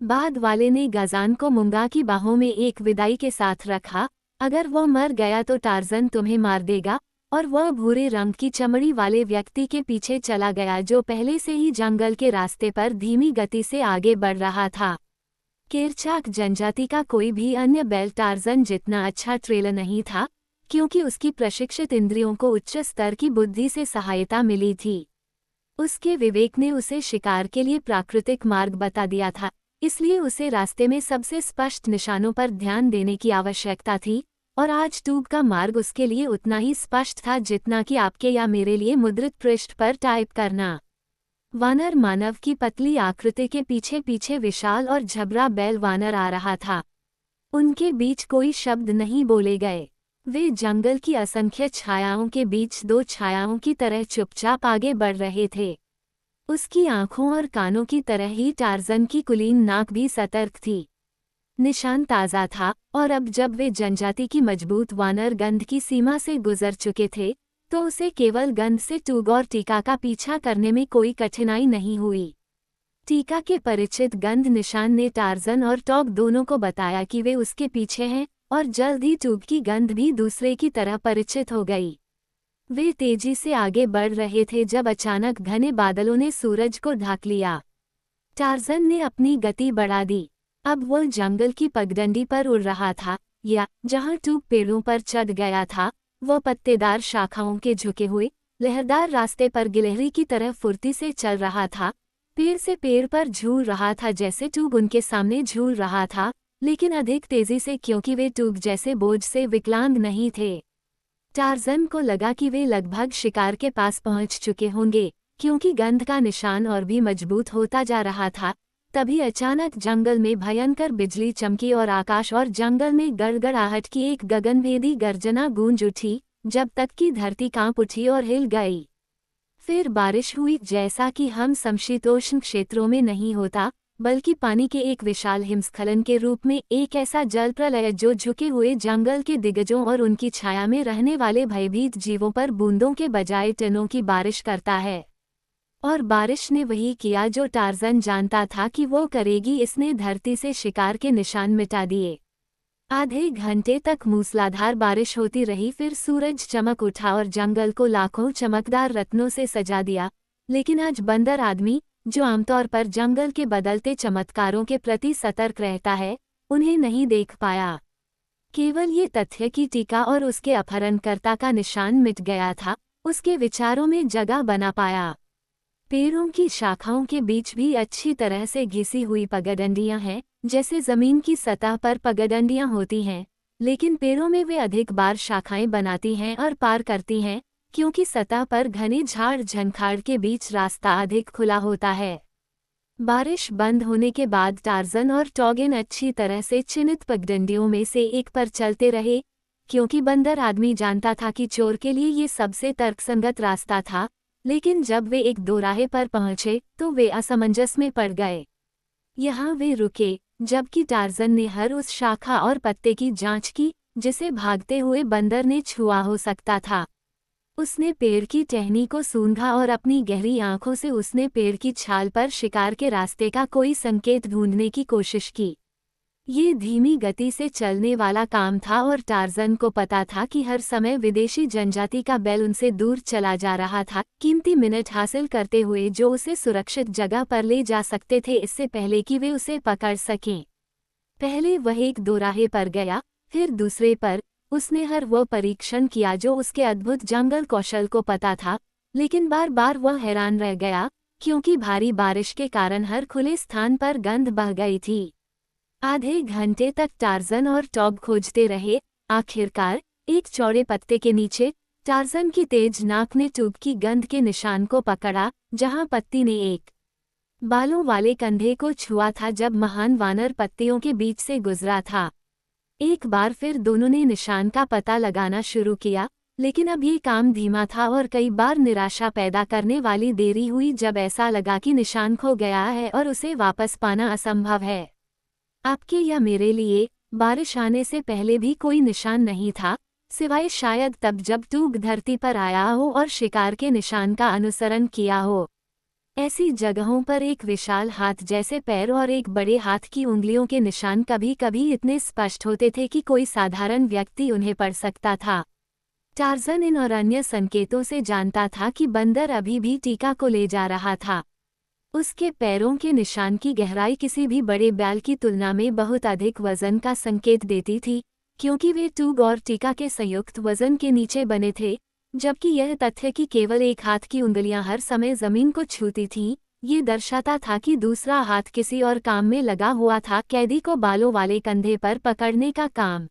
बाद वाले ने गाज़ान को मुंगा की बाहों में एक विदाई के साथ रखा। अगर वह मर गया तो टार्ज़न तुम्हें मार देगा, और वह भूरे रंग की चमड़ी वाले व्यक्ति के पीछे चला गया जो पहले से ही जंगल के रास्ते पर धीमी गति से आगे बढ़ रहा था। केरचाक जनजाति का कोई भी अन्य बैल टार्ज़न जितना अच्छा ट्रेलर नहीं था, क्योंकि उसकी प्रशिक्षित इंद्रियों को उच्च स्तर की बुद्धि से सहायता मिली थी। उसके विवेक ने उसे शिकार के लिए प्राकृतिक मार्ग बता दिया था, इसलिए उसे रास्ते में सबसे स्पष्ट निशानों पर ध्यान देने की आवश्यकता थी, और आज ट्यूब का मार्ग उसके लिए उतना ही स्पष्ट था जितना कि आपके या मेरे लिए मुद्रित पृष्ठ पर टाइप करना। वानर मानव की पतली आकृति के पीछे पीछे विशाल और झबरा बैल वानर आ रहा था। उनके बीच कोई शब्द नहीं बोले गए। वे जंगल की असंख्य छायाओं के बीच दो छायाओं की तरह चुपचाप आगे बढ़ रहे थे। उसकी आंखों और कानों की तरह ही टार्ज़न की कुलीन नाक भी सतर्क थी। निशान ताज़ा था, और अब जब वे जनजाति की मजबूत वानर गंध की सीमा से गुजर चुके थे, तो उसे केवल गंध से टूग और टीका का पीछा करने में कोई कठिनाई नहीं हुई। टीका के परिचित गंध निशान ने टार्ज़न और टॉग दोनों को बताया कि वे उसके पीछे हैं, और जल्द ही टूग की गंध भी दूसरे की तरह परिचित हो गई। वे तेजी से आगे बढ़ रहे थे जब अचानक घने बादलों ने सूरज को ढक लिया। टार्ज़न ने अपनी गति बढ़ा दी। अब वह जंगल की पगडंडी पर उड़ रहा था, या जहां टूग पेड़ों पर चढ़ गया था, वह पत्तेदार शाखाओं के झुके हुए लहरदार रास्ते पर गिलहरी की तरह फुर्ती से चल रहा था। पेड़ से पेड़ पर झूल रहा था जैसे टूग उनके सामने झूल रहा था, लेकिन अधिक तेजी से क्योंकि वे टूग जैसे बोझ से विकलांग नहीं थे। टार्ज़न को लगा कि वे लगभग शिकार के पास पहुंच चुके होंगे, क्योंकि गंध का निशान और भी मजबूत होता जा रहा था। तभी अचानक जंगल में भयंकर बिजली चमकी और आकाश और जंगल में गड़गड़ाहट की एक गगनभेदी गर्जना गूंज उठी, जब तक कि धरती कांप उठी और हिल गई। फिर बारिश हुई, जैसा कि हम समशीतोष्ण क्षेत्रों में नहीं होता, बल्कि पानी के एक विशाल हिमस्खलन के रूप में, एक ऐसा जल प्रलय जो झुके हुए जंगल के दिग्गजों और उनकी छाया में रहने वाले भयभीत जीवों पर बूंदों के बजाय टनों की बारिश करता है। और बारिश ने वही किया जो टार्ज़न जानता था कि वो करेगी। इसने धरती से शिकार के निशान मिटा दिए। आधे घंटे तक मूसलाधार बारिश होती रही, फिर सूरज चमक उठा और जंगल को लाखों चमकदार रत्नों से सजा दिया। लेकिन आज बंदर आदमी, जो आमतौर पर जंगल के बदलते चमत्कारों के प्रति सतर्क रहता है, उन्हें नहीं देख पाया। केवल ये तथ्य कि टीका और उसके अपहरणकर्ता का निशान मिट गया था, उसके विचारों में जगह बना पाया। पेड़ों की शाखाओं के बीच भी अच्छी तरह से घिसी हुई पगडंडियां हैं, जैसे जमीन की सतह पर पगडंडियां होती हैं, लेकिन पेड़ों में वे अधिक बार शाखाएं बनाती हैं और पार करती हैं, क्योंकि सतह पर घने झाड़ झंखाड़ के बीच रास्ता अधिक खुला होता है। बारिश बंद होने के बाद टार्ज़न और टॉगिन अच्छी तरह से चिन्हित पगडंडियों में से एक पर चलते रहे, क्योंकि बंदर आदमी जानता था कि चोर के लिए ये सबसे तर्कसंगत रास्ता था। लेकिन जब वे एक दोराहे पर पहुंचे तो वे असमंजस में पड़ गए। यहाँ वे रुके, जबकि टार्ज़न ने हर उस शाखा और पत्ते की जांच की जिसे भागते हुए बंदर ने छुआ हो सकता था। उसने पेड़ की टहनी को सूंघा और अपनी गहरी आंखों से उसने पेड़ की छाल पर शिकार के रास्ते का कोई संकेत ढूंढने की कोशिश की। ये धीमी गति से चलने वाला काम था और टार्ज़न को पता था कि हर समय विदेशी जनजाति का बैल उनसे दूर चला जा रहा था, कीमती मिनट हासिल करते हुए जो उसे सुरक्षित जगह पर ले जा सकते थे इससे पहले कि वे उसे पकड़ सकें। पहले वह एक दोराहे पर गया, फिर दूसरे पर। उसने हर वो परीक्षण किया जो उसके अद्भुत जंगल कौशल को पता था, लेकिन बार बार वह हैरान रह गया, क्योंकि भारी बारिश के कारण हर खुले स्थान पर गंध बह गई थी। आधे घंटे तक टार्ज़न और टॉग खोजते रहे। आखिरकार एक चौड़े पत्ते के नीचे टार्ज़न की तेज नाक ने टूग की गंध के निशान को पकड़ा, जहां पत्ती ने एक बालों वाले कंधे को छुआ था जब महान वानर पत्तियों के बीच से गुजरा था। एक बार फिर दोनों ने निशान का पता लगाना शुरू किया, लेकिन अब ये काम धीमा था और कई बार निराशा पैदा करने वाली देरी हुई जब ऐसा लगा कि निशान खो गया है और उसे वापस पाना असंभव है। आपके या मेरे लिए बारिश आने से पहले भी कोई निशान नहीं था, सिवाय शायद तब जब टूग धरती पर आया हो और शिकार के निशान का अनुसरण किया हो। ऐसी जगहों पर एक विशाल हाथ जैसे पैर और एक बड़े हाथ की उंगलियों के निशान कभी कभी इतने स्पष्ट होते थे कि कोई साधारण व्यक्ति उन्हें पढ़ सकता था। टार्ज़न इन और अन्य संकेतों से जानता था कि बंदर अभी भी टीका को ले जा रहा था। उसके पैरों के निशान की गहराई किसी भी बड़े बैल की तुलना में बहुत अधिक वजन का संकेत देती थी, क्योंकि वे टूग और टीका के संयुक्त वजन के नीचे बने थे, जबकि यह तथ्य कि केवल एक हाथ की उंगलियां हर समय जमीन को छूती थीं, ये दर्शाता था कि दूसरा हाथ किसी और काम में लगा हुआ था, कैदी को बालों वाले कंधे पर पकड़ने का काम।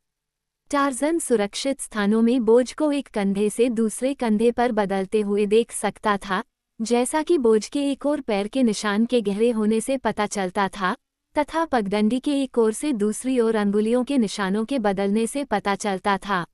टार्ज़न सुरक्षित स्थानों में बोझ को एक कंधे से दूसरे कंधे पर बदलते हुए देख सकता था, जैसा कि बोझ के एक और पैर के निशान के गहरे होने से पता चलता था, तथा पगडंडी के एक ओर से दूसरी ओर अंगुलियों के निशानों के बदलने से पता चलता था।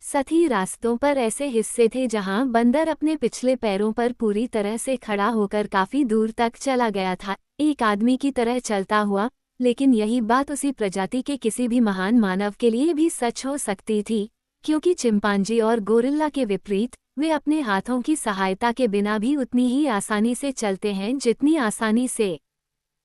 सभी रास्तों पर ऐसे हिस्से थे जहां बंदर अपने पिछले पैरों पर पूरी तरह से खड़ा होकर काफी दूर तक चला गया था, एक आदमी की तरह चलता हुआ। लेकिन यही बात उसी प्रजाति के किसी भी महान मानव के लिए भी सच हो सकती थी, क्योंकि चिंपांजी और गोरिल्ला के विपरीत वे अपने हाथों की सहायता के बिना भी उतनी ही आसानी से चलते हैं जितनी आसानी से।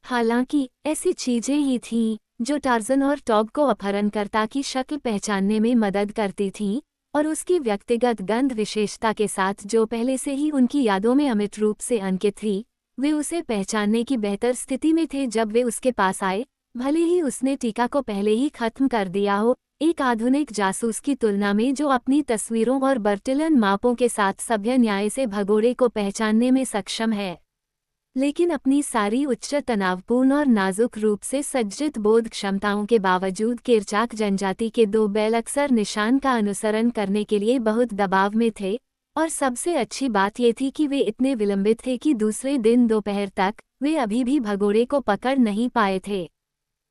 हालांकि ऐसी चीजें ही थीं जो टार्ज़न और टॉग को अपहरणकर्ता की शक्ल पहचानने में मदद करती थीं, और उसकी व्यक्तिगत गंध विशेषता के साथ जो पहले से ही उनकी यादों में अमिट रूप से अंकित थी। वे उसे पहचानने की बेहतर स्थिति में थे जब वे उसके पास आए, भले ही उसने टीका को पहले ही खत्म कर दिया हो, एक आधुनिक जासूस की तुलना में जो अपनी तस्वीरों और बर्टिलन मापों के साथ सभ्य न्याय से भगोड़े को पहचानने में सक्षम है। लेकिन अपनी सारी उच्च तनावपूर्ण और नाजुक रूप से सज्जित बोध क्षमताओं के बावजूद किरचाक जनजाति के दो बैल अक्सर निशान का अनुसरण करने के लिए बहुत दबाव में थे, और सबसे अच्छी बात ये थी कि वे इतने विलंबित थे कि दूसरे दिन दोपहर तक वे अभी भी भगोड़े को पकड़ नहीं पाए थे।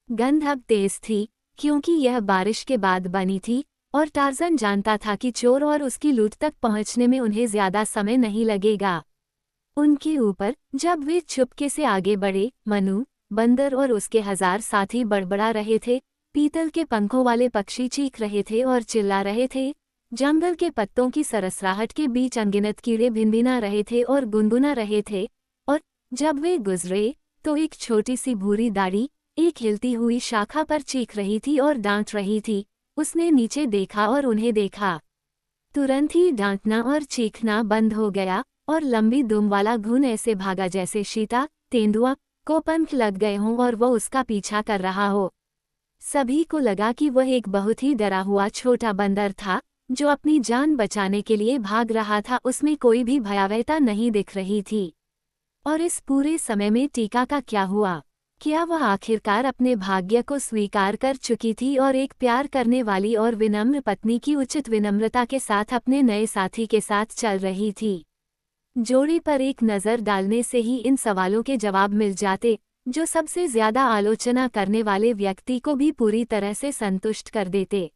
गंध अब तेज थी, क्योंकि यह बारिश के बाद बनी थी, और टार्ज़न जानता था कि चोर और उसकी लूट तक पहुंचने में उन्हें ज्यादा समय नहीं लगेगा। उनके ऊपर जब वे चुपके से आगे बढ़े, मनु, बंदर और उसके 1000 साथी बड़बड़ा रहे थे, पीतल के पंखों वाले पक्षी चीख रहे थे और चिल्ला रहे थे, जंगल के पत्तों की सरसराहट के बीच अनगिनत कीड़े भिनभिना रहे थे और गुनगुना रहे थे। और जब वे गुजरे तो एक छोटी सी भूरी दाढ़ी एक हिलती हुई शाखा पर चीख रही थी और डांट रही थी। उसने नीचे देखा और उन्हें देखा। तुरंत ही डांटना और चीखना बंद हो गया, और लंबी दुम वाला घुन ऐसे भागा जैसे शीता तेंदुआ को पंख लग गए हों और वह उसका पीछा कर रहा हो। सभी को लगा कि वह एक बहुत ही डरा हुआ छोटा बंदर था जो अपनी जान बचाने के लिए भाग रहा था। उसमें कोई भी भयावहता नहीं दिख रही थी। और इस पूरे समय में टीका का क्या हुआ? क्या वह आखिरकार अपने भाग्य को स्वीकार कर चुकी थी और एक प्यार करने वाली और विनम्र पत्नी की उचित विनम्रता के साथ अपने नए साथी के साथ चल रही थी? जोड़ी पर एक नज़र डालने से ही इन सवालों के जवाब मिल जाते, जो सबसे ज्यादा आलोचना करने वाले व्यक्ति को भी पूरी तरह से संतुष्ट कर देते।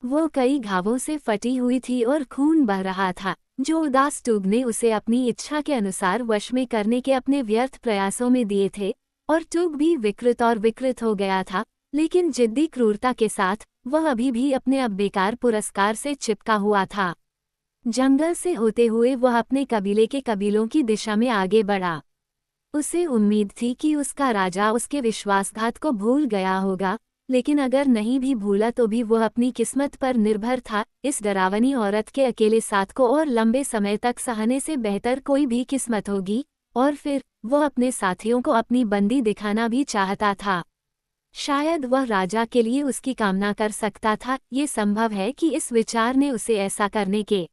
वो कई घावों से फटी हुई थी और खून बह रहा था, जो उदास टूग ने उसे अपनी इच्छा के अनुसार वश में करने के अपने व्यर्थ प्रयासों में दिए थे, और टूग भी विकृत और विकृत हो गया था, लेकिन जिद्दी क्रूरता के साथ वह अभी भी अपने अब बेकार पुरस्कार से चिपका हुआ था। जंगल से होते हुए वह अपने कबीले के कबीलों की दिशा में आगे बढ़ा। उसे उम्मीद थी कि उसका राजा उसके विश्वासघात को भूल गया होगा, लेकिन अगर नहीं भी भूला तो भी वह अपनी किस्मत पर निर्भर था। इस डरावनी औरत के अकेले साथ को और लंबे समय तक सहने से बेहतर कोई भी किस्मत होगी, और फिर वह अपने साथियों को अपनी बंदी दिखाना भी चाहता था। शायद वह राजा के लिए उसकी कामना कर सकता था। ये संभव है कि इस विचार ने उसे ऐसा करने के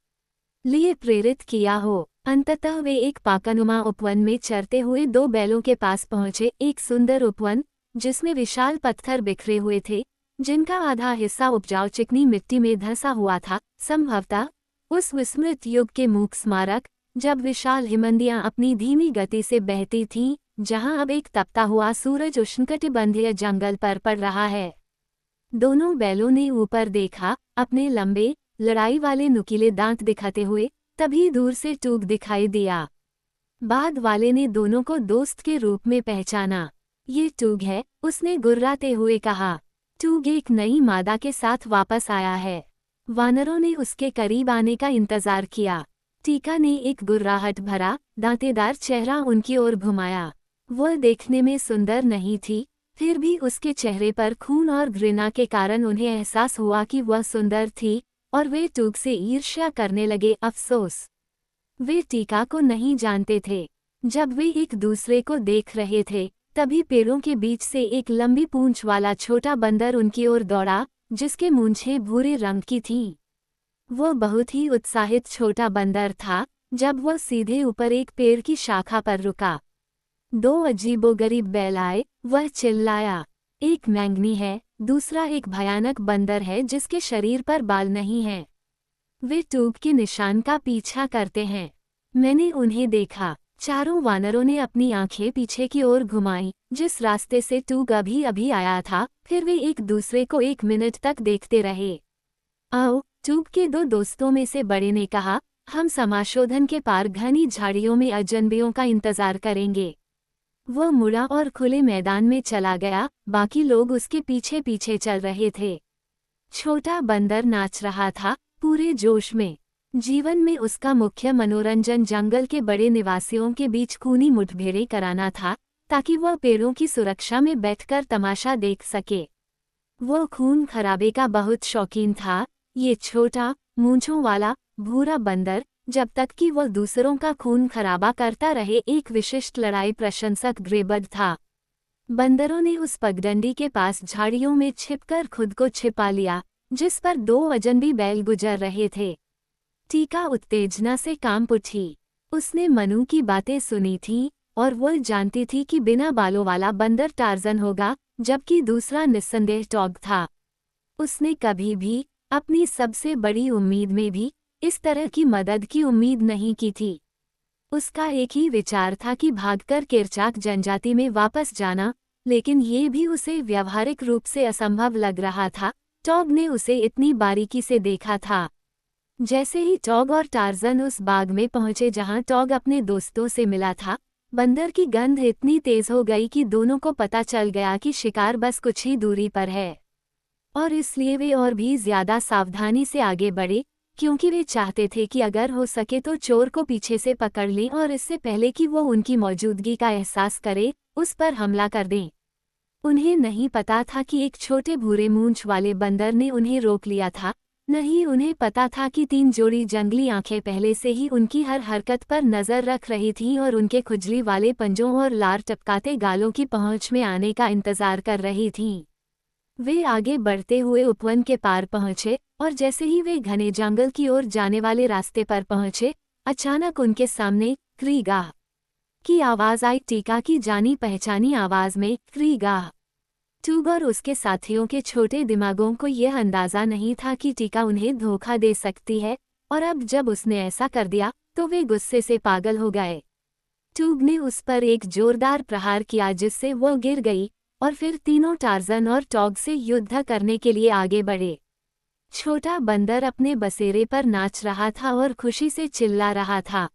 लिए प्रेरित किया हो। अंततः वे एक पाकानुमा उपवन में चरते हुए दो बैलों के पास पहुंचे। एक सुंदर उपवन जिसमें विशाल पत्थर बिखरे हुए थे, जिनका आधा हिस्सा उपजाऊ चिकनी मिट्टी में धंसा हुआ था, संभवतः उस विस्मृत युग के मूक स्मारक जब विशाल हिमनदियां अपनी धीमी गति से बहती थीं, जहां अब एक तपता हुआ सूरज उष्णकटिबंधीय जंगल पर पड़ रहा है। दोनों बैलों ने ऊपर देखा, अपने लंबे लड़ाई वाले नुकीले दांत दिखाते हुए। तभी दूर से टूग दिखाई दिया। बाद वाले ने दोनों को दोस्त के रूप में पहचाना। ये टूग है, उसने गुर्राते हुए कहा। टूग एक नई मादा के साथ वापस आया है। वानरों ने उसके करीब आने का इंतजार किया। टीका ने एक गुर्राहट भरा दांतेदार चेहरा उनकी ओर घुमाया। वह देखने में सुंदर नहीं थी, फिर भी उसके चेहरे पर खून और घृणा के कारण उन्हें एहसास हुआ कि वह सुंदर थी, और वे टूग से ईर्ष्या करने लगे। अफसोस, वे टीका को नहीं जानते थे। जब वे एक दूसरे को देख रहे थे, तभी पेड़ों के बीच से एक लंबी पूंछ वाला छोटा बंदर उनकी ओर दौड़ा, जिसके मूंछें भूरे रंग की थीं। वो बहुत ही उत्साहित छोटा बंदर था। जब वह सीधे ऊपर एक पेड़ की शाखा पर रुका, दो अजीबोगरीब बैल आए। वह चिल्लाया, एक मैंगनी है, दूसरा एक भयानक बंदर है जिसके शरीर पर बाल नहीं हैं। वे टूग के निशान का पीछा करते हैं। मैंने उन्हें देखा। चारों वानरों ने अपनी आंखें पीछे की ओर घुमाई, जिस रास्ते से टूग अभी अभी आया था। फिर वे एक दूसरे को 1 मिनट तक देखते रहे। आओ, टूग के दो दोस्तों में से बड़े ने कहा, हम समाशोधन के पार घनी झाड़ियों में अजनबियों का इंतजार करेंगे। वह मुड़ा और खुले मैदान में चला गया। बाकी लोग उसके पीछे पीछे चल रहे थे। छोटा बंदर नाच रहा था, पूरे जोश में। जीवन में उसका मुख्य मनोरंजन जंगल के बड़े निवासियों के बीच खूनी मुठभेड़ें कराना था, ताकि वह पेड़ों की सुरक्षा में बैठकर तमाशा देख सके। वह खून खराबे का बहुत शौकीन था। ये छोटा, मूंछों वाला, भूरा बंदर, जब तक कि वह दूसरों का खून खराबा करता रहे, एक विशिष्ट लड़ाई प्रशंसक ग्रेबर्ड था। बंदरों ने उस पगडंडी के पास झाड़ियों में छिपकर खुद को छिपा लिया, जिस पर 2 अजनबी बैल गुजर रहे थे। टीका उत्तेजना से कांप उठी। उसने मनु की बातें सुनी थीं, और वह जानती थी कि बिना बालों वाला बंदर टार्जन होगा, जबकि दूसरा निस्संदेह टॉग था। उसने कभी भी, अपनी सबसे बड़ी उम्मीद में भी, इस तरह की मदद की उम्मीद नहीं की थी। उसका एक ही विचार था कि भागकर किरचाक जनजाति में वापस जाना, लेकिन ये भी उसे व्यावहारिक रूप से असंभव लग रहा था। टॉग ने उसे इतनी बारीकी से देखा था। जैसे ही टॉग और टार्जन उस बाग में पहुंचे जहां टॉग अपने दोस्तों से मिला था, बंदर की गंध इतनी तेज हो गई कि दोनों को पता चल गया कि शिकार बस कुछ ही दूरी पर है। और इसलिए वे और भी ज्यादा सावधानी से आगे बढ़े, क्योंकि वे चाहते थे कि अगर हो सके तो चोर को पीछे से पकड़ लें और इससे पहले कि वो उनकी मौजूदगी का एहसास करे, उस पर हमला कर दें। उन्हें नहीं पता था कि एक छोटे भूरे मूंछ वाले बंदर ने उन्हें रोक लिया था। नहीं उन्हें पता था कि 3 जोड़ी जंगली आंखें पहले से ही उनकी हर हरकत पर नजर रख रही थीं और उनके खुजली वाले पंजों और लार टपकाते गालों की पहुंच में आने का इंतजार कर रही थीं। वे आगे बढ़ते हुए उपवन के पार पहुंचे, और जैसे ही वे घने जंगल की ओर जाने वाले रास्ते पर पहुंचे, अचानक उनके सामने क्रीगाह की आवाज आई। टीका की जानी पहचानी आवाज में क्रीगाह। टूग और उसके साथियों के छोटे दिमागों को यह अंदाजा नहीं था कि टीका उन्हें धोखा दे सकती है, और अब जब उसने ऐसा कर दिया तो वे गुस्से से पागल हो गए। टूग ने उस पर एक जोरदार प्रहार किया जिससे वह गिर गई, और फिर तीनों टार्जन और टॉग से युद्ध करने के लिए आगे बढ़े। छोटा बंदर अपने बसेरे पर नाच रहा था और खुशी से चिल्ला रहा था।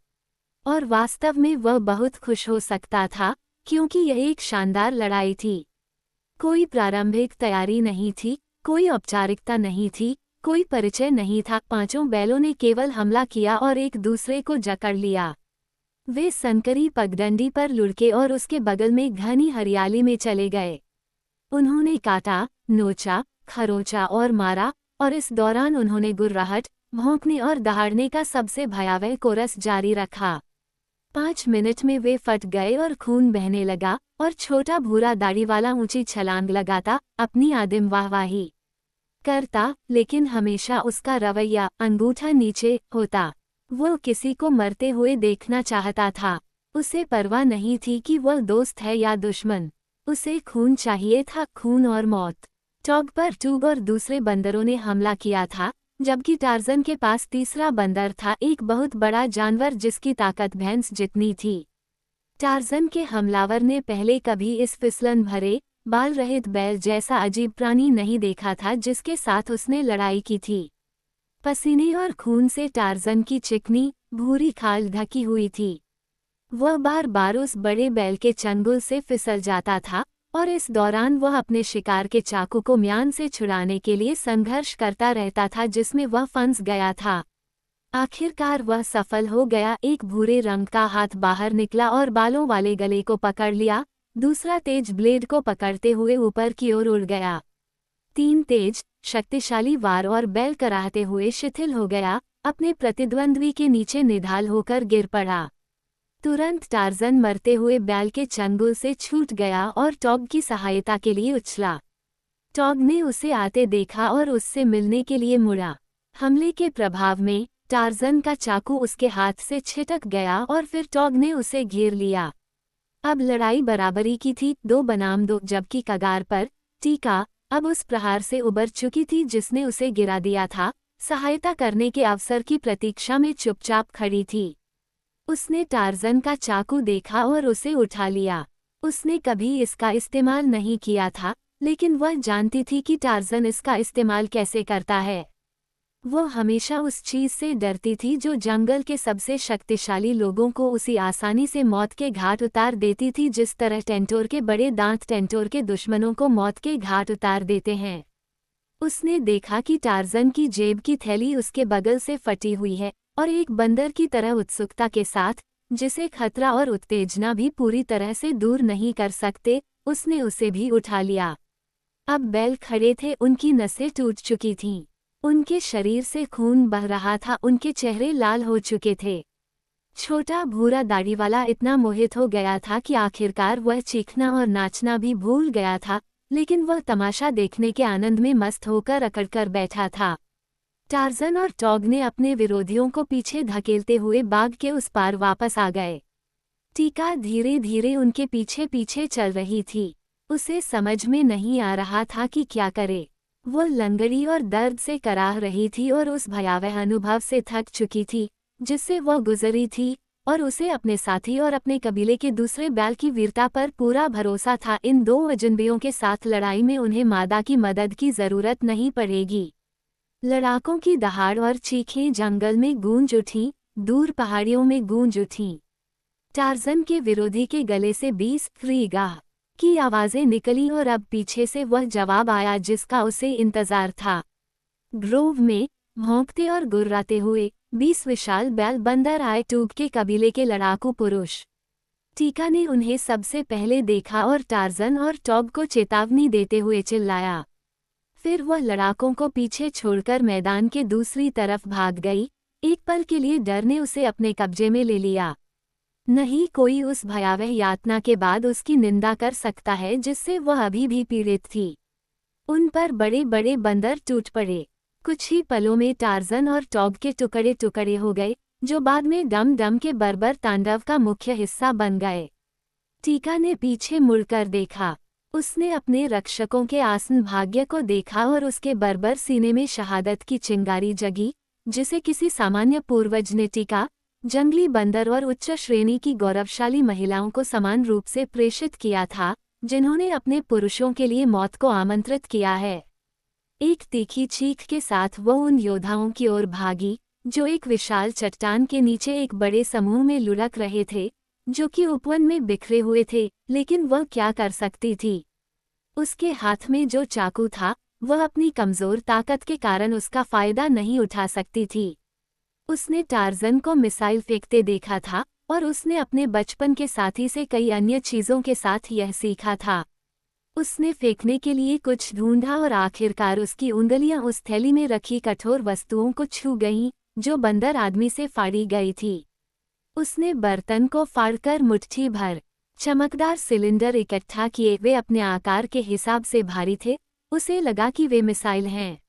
और वास्तव में वह बहुत खुश हो सकता था, क्योंकि यह एक शानदार लड़ाई थी। कोई प्रारंभिक तैयारी नहीं थी, कोई औपचारिकता नहीं थी, कोई परिचय नहीं था। 5 बैलों ने केवल हमला किया और एक दूसरे को जकड़ लिया। वे संकरी पगडंडी पर लुढ़के और उसके बगल में घनी हरियाली में चले गए। उन्होंने काटा, नोचा, खरोंचा और मारा, और इस दौरान उन्होंने गुर्राहट, भौंकने और दहाड़ने का सबसे भयावह कोरस जारी रखा। 5 मिनट में वे फट गए और खून बहने लगा, और छोटा भूरा दाढ़ी वाला ऊंची छलांग लगाता, अपनी आदिम वाहवाही करता, लेकिन हमेशा उसका रवैया अंगूठा नीचे होता। वह किसी को मरते हुए देखना चाहता था। उसे परवाह नहीं थी कि वह दोस्त है या दुश्मन। उसे खून चाहिए था, खून और मौत। टॉग पर टूग और दूसरे बंदरों ने हमला किया था, जबकि टार्जन के पास तीसरा बंदर था, एक बहुत बड़ा जानवर जिसकी ताकत भैंस जितनी थी। टार्जन के हमलावर ने पहले कभी इस फिसलन भरे, बाल रहित बैल जैसा अजीब प्राणी नहीं देखा था जिसके साथ उसने लड़ाई की थी। पसीने और खून से टार्जन की चिकनी, भूरी खाल ढकी हुई थी। वह बार बार उस बड़े बैल के चंगुल से फिसल जाता था, और इस दौरान वह अपने शिकार के चाकू को म्यान से छुड़ाने के लिए संघर्ष करता रहता था जिसमें वह फंस गया था। आखिरकार वह सफल हो गया। एक भूरे रंग का हाथ बाहर निकला और बालों वाले गले को पकड़ लिया। दूसरा तेज ब्लेड को पकड़ते हुए ऊपर की ओर उड़ गया। 3 तेज, शक्तिशाली वार और बैल कराहते हुए शिथिल हो गया, अपने प्रतिद्वंद्वी के नीचे निढाल होकर गिर पड़ा। तुरंत टार्जन मरते हुए बैल के चंगुल से छूट गया और टॉग की सहायता के लिए उछला। टॉग ने उसे आते देखा और उससे मिलने के लिए मुड़ा। हमले के प्रभाव में टार्जन का चाकू उसके हाथ से छिटक गया और फिर टॉग ने उसे घेर लिया। अब लड़ाई बराबरी की थी, 2 बनाम 2, जबकि कगार पर टीका अब उस प्रहार से उबर चुकी थी जिसने उसे गिरा दिया था, सहायता करने के अवसर की प्रतीक्षा में चुपचाप खड़ी थी। उसने टार्ज़न का चाकू देखा और उसे उठा लिया। उसने कभी इसका इस्तेमाल नहीं किया था, लेकिन वह जानती थी कि टार्ज़न इसका इस्तेमाल कैसे करता है। वो हमेशा उस चीज़ से डरती थी जो जंगल के सबसे शक्तिशाली लोगों को उसी आसानी से मौत के घाट उतार देती थी, जिस तरह टेंटोर के बड़े दांत टेंटोर के दुश्मनों को मौत के घाट उतार देते हैं। उसने देखा कि टार्ज़न की जेब की थैली उसके बगल से फटी हुई है, और एक बंदर की तरह उत्सुकता के साथ, जिसे खतरा और उत्तेजना भी पूरी तरह से दूर नहीं कर सकते, उसने उसे भी उठा लिया। अब बैल खड़े थे, उनकी नसें टूट चुकी थीं। उनके शरीर से खून बह रहा था, उनके चेहरे लाल हो चुके थे। छोटा भूरा दाढ़ी वाला इतना मोहित हो गया था कि आखिरकार वह चीखना और नाचना भी भूल गया था, लेकिन वह तमाशा देखने के आनंद में मस्त होकर अकड़कर बैठा था। टार्ज़न और टॉग ने अपने विरोधियों को पीछे धकेलते हुए बाग के उस पार वापस आ गए। टीका धीरे धीरे उनके पीछे पीछे चल रही थी। उसे समझ में नहीं आ रहा था कि क्या करे। वो लंगड़ी और दर्द से कराह रही थी और उस भयावह अनुभव से थक चुकी थी जिससे वह गुजरी थी, और उसे अपने साथी और अपने कबीले के दूसरे बैल की वीरता पर पूरा भरोसा था। इन दो अजनबियों के साथ लड़ाई में उन्हें मादा की मदद की जरूरत नहीं पड़ेगी। लड़ाकों की दहाड़ और चीखें जंगल में गूंज उठीं, दूर पहाड़ियों में गूंज उठीं। टार्ज़न के विरोधी के गले से 20 क्रीगाह की आवाजें निकली और अब पीछे से वह जवाब आया जिसका उसे इंतजार था। ग्रोव में भौंकते और गुर्राते हुए 20 विशाल बैल बंदर आए, टूब के कबीले के लड़ाकू पुरुष। टीका ने उन्हें सबसे पहले देखा और टार्ज़न और टॉग को चेतावनी देते हुए चिल्लाया। फिर वह लड़ाकों को पीछे छोड़कर मैदान के दूसरी तरफ भाग गई। एक पल के लिए डर ने उसे अपने कब्जे में ले लिया। नहीं कोई उस भयावह यातना के बाद उसकी निंदा कर सकता है जिससे वह अभी भी पीड़ित थी। उन पर बड़े बड़े बंदर टूट पड़े। कुछ ही पलों में टार्ज़न और टॉग के टुकड़े टुकड़े हो गए, जो बाद में डम डम के बर्बर तांडव का मुख्य हिस्सा बन गए। टीका ने पीछे मुड़कर देखा। उसने अपने रक्षकों के आसन भाग्य को देखा और उसके बर्बर सीने में शहादत की चिंगारी जगी, जिसे किसी सामान्य पूर्वज ने टीका, जंगली बंदर और उच्च श्रेणी की गौरवशाली महिलाओं को समान रूप से प्रेषित किया था, जिन्होंने अपने पुरुषों के लिए मौत को आमंत्रित किया है। एक तीखी चीख के साथ वो उन योद्धाओं की ओर भागी, जो एक विशाल चट्टान के नीचे एक बड़े समूह में लुढ़क रहे थे, जो कि उपवन में बिखरे हुए थे, लेकिन वह क्या कर सकती थी। उसके हाथ में जो चाकू था, वह अपनी कमजोर ताकत के कारण उसका फायदा नहीं उठा सकती थी। उसने टार्ज़न को मिसाइल फेंकते देखा था, और उसने अपने बचपन के साथी से कई अन्य चीजों के साथ यह सीखा था। उसने फेंकने के लिए कुछ ढूंढा और आखिरकार उसकी उंगलियां उस थैली में रखी कठोर वस्तुओं को छू गईं, जो बंदर आदमी से फाड़ी गई थी। उसने बर्तन को फाड़कर मुट्ठी भर चमकदार सिलेंडर इकट्ठा किए। वे अपने आकार के हिसाब से भारी थे, उसे लगा कि वे मिसाइल हैं।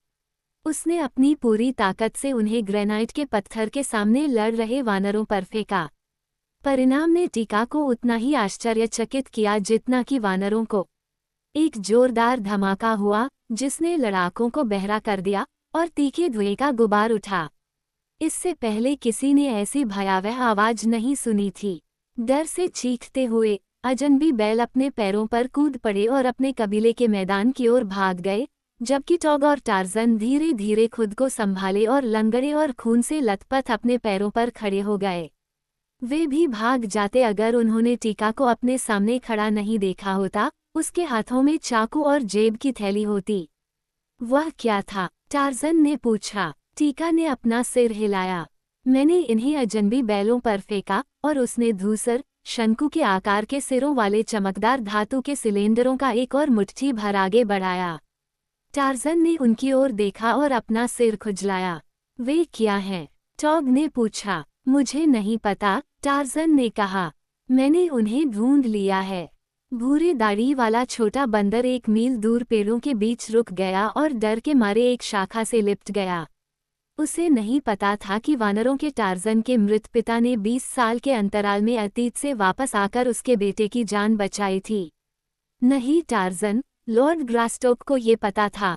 उसने अपनी पूरी ताकत से उन्हें ग्रेनाइट के पत्थर के सामने लड़ रहे वानरों पर फेंका। परिणाम ने टीका को उतना ही आश्चर्यचकित किया जितना कि वानरों को। एक जोरदार धमाका हुआ, जिसने लड़ाकों को बहरा कर दिया, और तीखे धुएं का गुबार उठा। इससे पहले किसी ने ऐसी भयावह आवाज नहीं सुनी थी। डर से चीखते हुए अजनबी बैल अपने पैरों पर कूद पड़े और अपने कबीले के मैदान की ओर भाग गए, जबकि टॉग और टार्ज़न धीरे धीरे खुद को संभाले और लंगड़े और खून से लथपथ अपने पैरों पर खड़े हो गए। वे भी भाग जाते अगर उन्होंने टीका को अपने सामने खड़ा नहीं देखा होता। उसके हाथों में चाकू और जेब की थैली होती। वह क्या था? टार्ज़न ने पूछा। टीका ने अपना सिर हिलाया। मैंने इन्हें अजनबी बैलों पर फेंका, और उसने धूसर शंकु के आकार के सिरों वाले चमकदार धातु के सिलेंडरों का एक और मुट्ठी भर आगे बढ़ाया। टार्ज़न ने उनकी ओर देखा और अपना सिर खुजलाया। वे क्या हैं? टॉग ने पूछा। मुझे नहीं पता, टार्ज़न ने कहा। मैंने उन्हें ढूंढ लिया है। भूरे दाढ़ी वाला छोटा बंदर 1 मील दूर पेड़ों के बीच रुक गया और डर के मारे एक शाखा से लिपट गया। उसे नहीं पता था कि वानरों के टार्ज़न के मृत पिता ने 20 साल के अंतराल में अतीत से वापस आकर उसके बेटे की जान बचाई थी। नहीं टार्ज़न, लॉर्ड ग्रास्टोक को ये पता था।